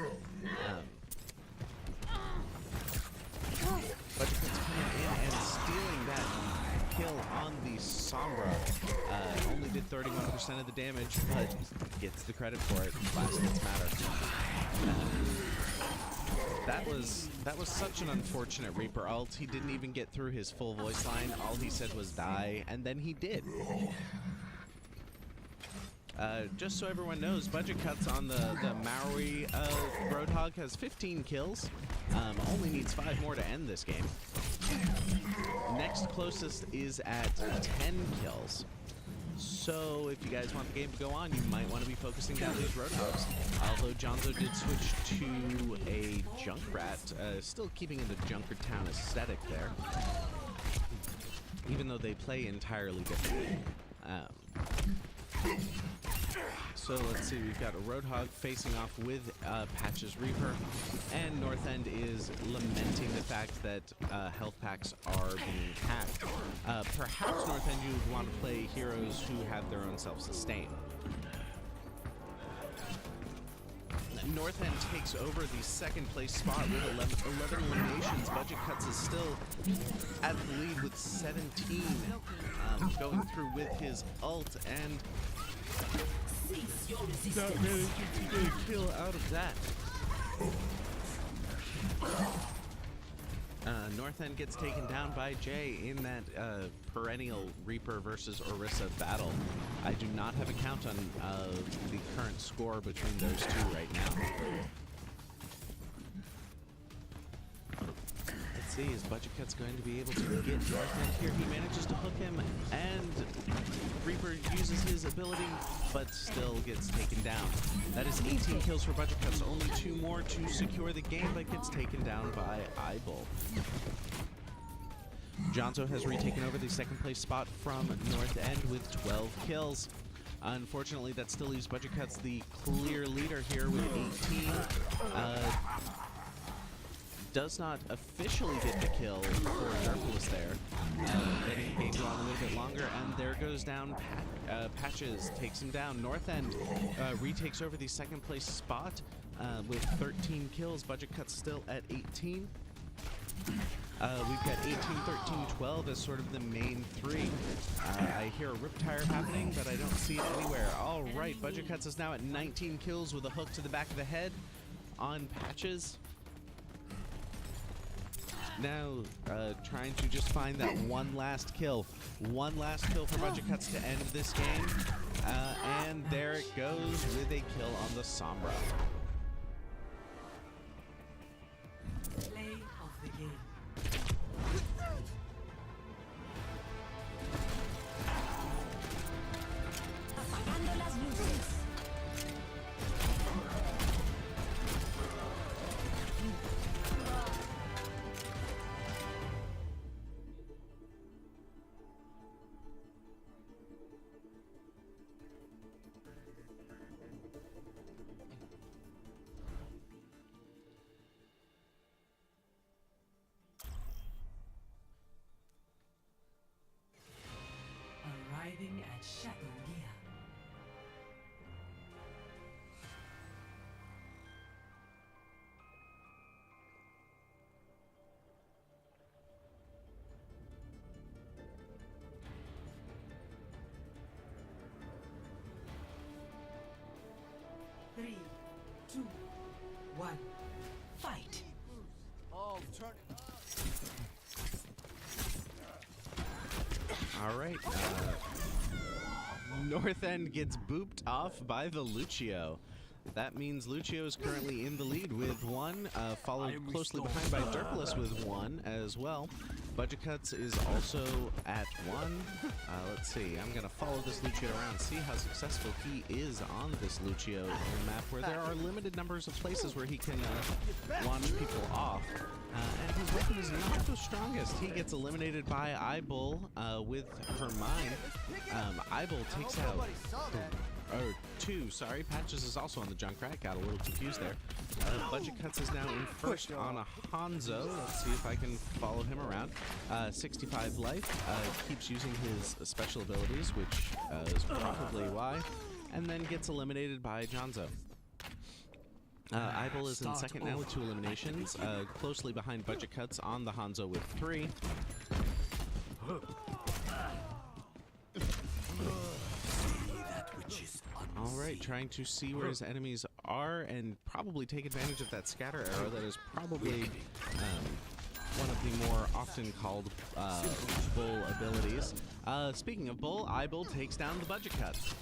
Budget Cuts coming in and stealing that kill on the Sombra. Only did 31% of the damage, but gets the credit for it. Last hits matter. That was such an unfortunate Reaper ult. He didn't even get through his full voice line. All he said was die, and then he did. Just so everyone knows, Budget Cuts on the Maui Roadhog has 15 kills. Only needs 5 more to end this game. Next closest is at 10 kills. So if you guys want the game to go on, you might want to be focusing down these Roadhogs. Although Jonzo did switch to a Junkrat, still keeping in the Junkertown aesthetic there. Even though they play entirely differently. So let's see, we've got a Roadhog facing off with Patch's Reaper, and North End is lamenting the fact that health packs are being hacked. Perhaps North End you would want to play heroes who have their own self-sustain. North End takes over the 2nd place spot with 11 eliminations. Budget Cuts is still at the lead with 17, going through with his ult, and not managing to get a kill out of that. North End gets taken down by Jay in that perennial Reaper versus Orisa battle. I do not have a count on the current score between those two right now. Let's see, is Budget Cuts going to be able to get North End here? He manages to hook him, and Reaper uses his ability, but still gets taken down. That is 18 kills for Budget Cuts, only 2 more to secure the game, but gets taken down by Eyeball. Jonzo has retaken over the 2nd place spot from North End with 12 kills. Unfortunately, that still leaves Budget Cuts the clear leader here with 18. Does not officially get the kill for Derpulus there. Letting the game go on a little bit longer, and there goes down Patches, takes him down. North End retakes over the 2nd place spot with 13 kills. Budget Cuts still at 18. We've got 18, 13, 12 as sort of the main 3. I hear a Riptire happening, but I don't see it anywhere. All right, Budget Cuts is now at 19 kills with a hook to the back of the head on Patches. Now, trying to just find that one last kill. One last kill for Budget Cuts to end this game. And there it goes with a kill on the Sombra. Play of the game. Apagando las luces. Arriving at Chateauguay. Three, 2, 1, fight! Oh, turn it up. All right. North End gets booped off by the Lucio. That means Lucio is currently in the lead with 1, followed closely behind by Derpolis with 1 as well. Budget Cuts is also at 1. Let's see. I'm going to follow this Lucio around, see how successful he is on this Lucio map, where there are limited numbers of places where he can launch people off. And his weapon is not the strongest. He gets eliminated by Eyeball with her mine. Eyeball takes out... Or 2, sorry. Patches is also on the Junkrat. Got a little confused there. Budget Cuts is now in first on a Hanzo. Let's see if I can follow him around. 65 life. Keeps using his special abilities, which is probably why. And then gets eliminated by Jonzo. Eyeball is in second now with 2 eliminations. Closely behind Budget Cuts on the Hanzo with 3. Alright, trying to see where his enemies are and probably take advantage of that scatter arrow that is probably one of the more often called Bull abilities. Speaking of Bull, Eyeball takes down the Budget Cuts.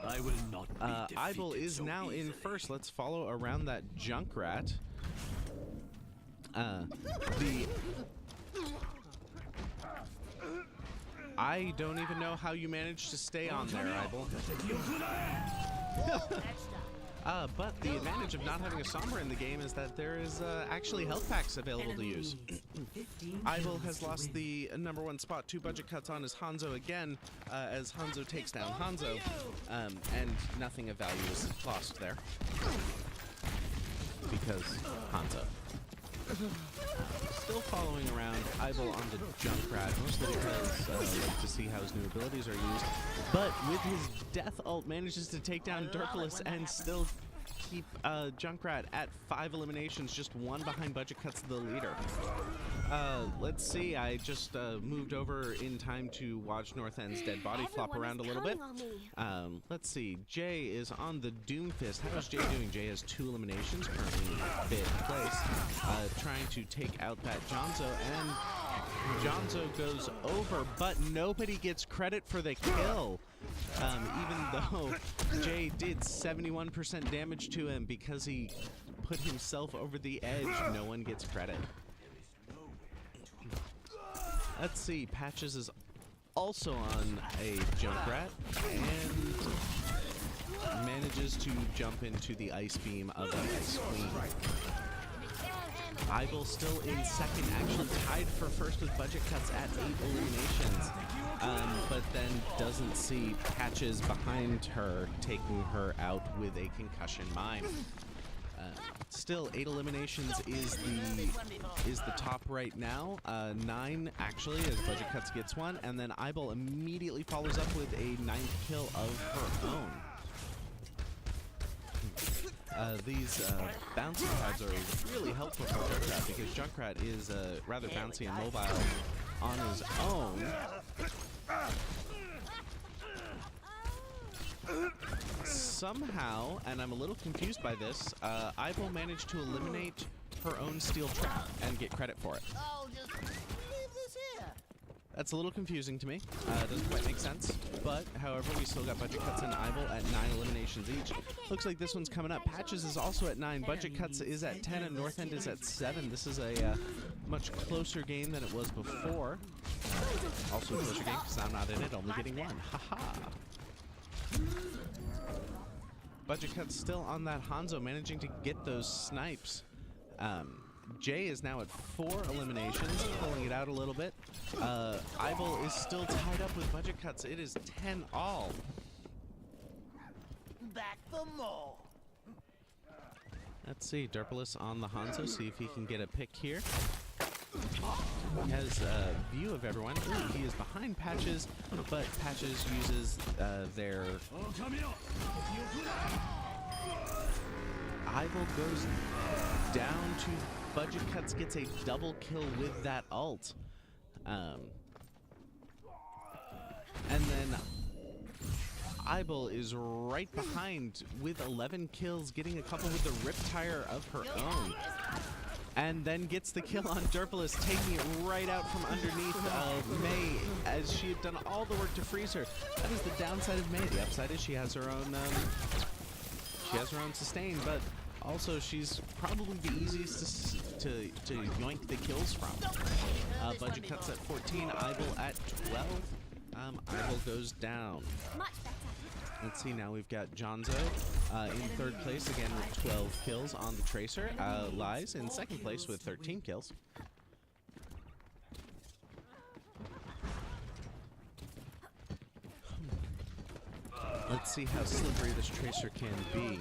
I will not be Eyeball is now in first. Let's follow around that Junkrat. I don't even know how you managed to stay on there, Eyeball. But the advantage of not having a Sombra in the game is that there is actually health packs available to use. Eyeball has lost the #1 spot. 2 Budget Cuts on his Hanzo again, as Hanzo takes down Hanzo, and nothing of value is lost there. Because Hanzo. Still following around Eyeball on the Junkrat, mostly because I like to see how his new abilities are used. But with his death ult, manages to take down Derpolis and still keep Junkrat at 5 eliminations, just 1 behind Budget Cuts, the leader. Let's see, I just moved over in time to watch North End's dead body flop around a little bit. Let's see, Jay is on the Doomfist. How's Jay doing? Jay has 2 eliminations, currently in 5th place, trying to take out that Jonzo, and Jonzo goes over, but nobody gets credit for the kill. Even though Jay did 71% damage to him because he put himself over the edge, no one gets credit. Let's see, Patches is also on a Junkrat and manages to jump into the Ice Beam of the Ice Queen. Eyeball still in second, actually tied for first with Budget Cuts at 8 eliminations, but then doesn't see Patches behind her taking her out with a concussion mine. Still, 8 eliminations is the top right now. 9 actually, as Budget Cuts gets 1, and then Eyeball immediately follows up with a 9th kill of her own. These bouncy pads are really helpful for Junkrat because Junkrat is rather bouncy and mobile on his own. Somehow, and I'm a little confused by this, Eyeball managed to eliminate her own steel trap and get credit for it. Oh, just leave this here. That's a little confusing to me. Doesn't quite make sense. But, however, we still got Budget Cuts and Eyeball at 9 eliminations each. Looks like this one's coming up. Patches is also at 9. Budget Cuts is at 10, and North End is at 7. This is a much closer game than it was before. Also a closer game because I'm not in it, only getting 1. Haha. Budget Cuts still on that Hanzo, managing to get those snipes. Jay is now at 4 eliminations, pulling it out a little bit. Eyeball is still tied up with Budget Cuts. It is 10 all. Back for more. Let's see, Derpolis on the Hanzo, see if he can get a pick here. He has a view of everyone. Ooh, he is behind Patches, but Patches uses their... Eyeball goes down to Budget Cuts, gets a double kill with that ult. And then Eyeball is right behind with 11 kills, getting a couple with the Riptire of her own. And then gets the kill on Derpolis, taking it right out from underneath May as she had done all the work to freeze her. That is the downside of Mei. The upside is she has her own sustain, but also she's probably the easiest to yoink the kills from. Budget cuts at 14, Ibel at 12. Ibel goes down. Much better. Let's see, now we've got Jonzo in third place again with 12 kills on the Tracer. Lies in second place with 13 kills. Let's see how slippery this Tracer can be.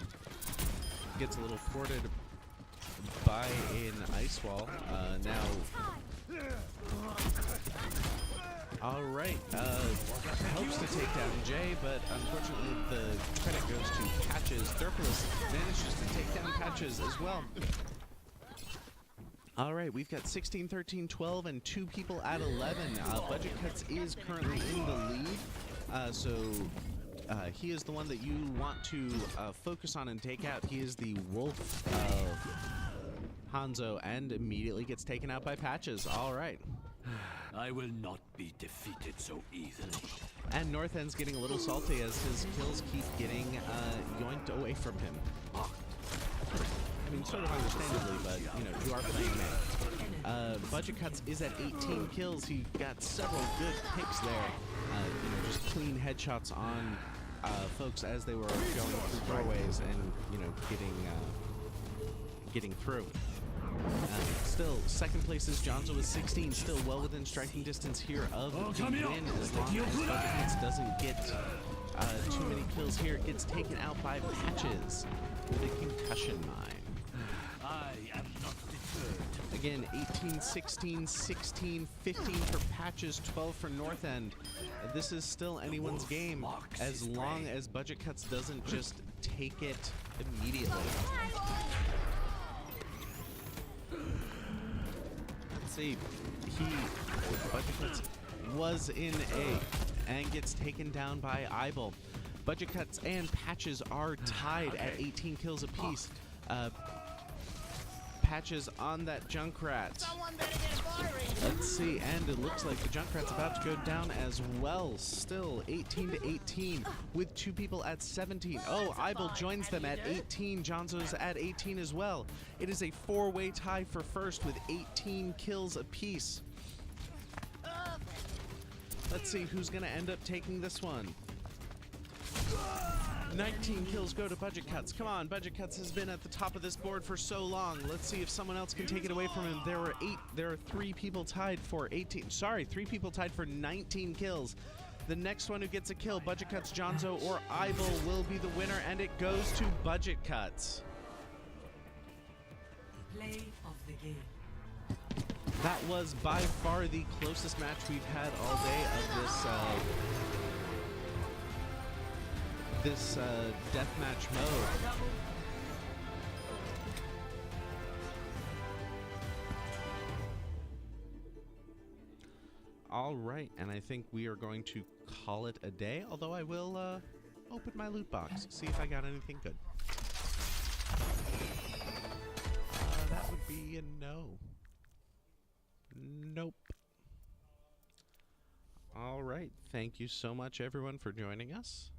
Gets a little thwarted by an ice wall. Now. All right. Helps to take down Jay, but unfortunately the credit goes to Patches. Derpilus manages to take down Patches as well. All right, we've got 16, 13, 12, and 2 people at 11. Budget Cuts is currently in the lead, so he is the one that you want to focus on and take out. He is the wolf of Hanzo and immediately gets taken out by Patches. All right. I will not be defeated so easily. And North End's getting a little salty as his kills keep getting yoinked away from him. I mean, sort of understandably, but, you know, you are playing Mei. Budget Cuts is at 18 kills. He got several good picks there. You know, just clean headshots on folks as they were going through doorways and, you know, getting through. Still, second place is Jonzo with 16, still well within striking distance here of the win, as long as Budget Cuts doesn't get too many kills here. It gets taken out by Patches with a concussion mine. I am not deterred. Again, 18, 16, 16, 15 for Patches, 12 for North End. This is still anyone's game as long as Budget Cuts doesn't just take it immediately. See, Budget Cuts was in A and gets taken down by Ibel. Budget Cuts and Patches are tied at 18 kills apiece. Patches on that Junkrat. Let's see, and it looks like the Junkrat's about to go down as well. Still 18 to 18 with 2 people at 17. Oh, Ibel joins them at 18. Jonzo's at 18 as well. It is a 4-way tie for first with 18 kills apiece. Let's see who's going to end up taking this one. 19 kills go to Budget Cuts. Come on, Budget Cuts has been at the top of this board for so long. Let's see if someone else can take it away from him. There are 3 people tied for 18. Sorry, 3 people tied for 19 kills. The next one who gets a kill, Budget Cuts, Jonzo, or Ibel will be the winner, and it goes to Budget Cuts. Play of the game. That was by far the closest match we've had all day of this deathmatch mode. All right, and I think we are going to call it a day, although I will open my loot box, see if I got anything good. That would be a no. Nope. All right, thank you so much, everyone, for joining us.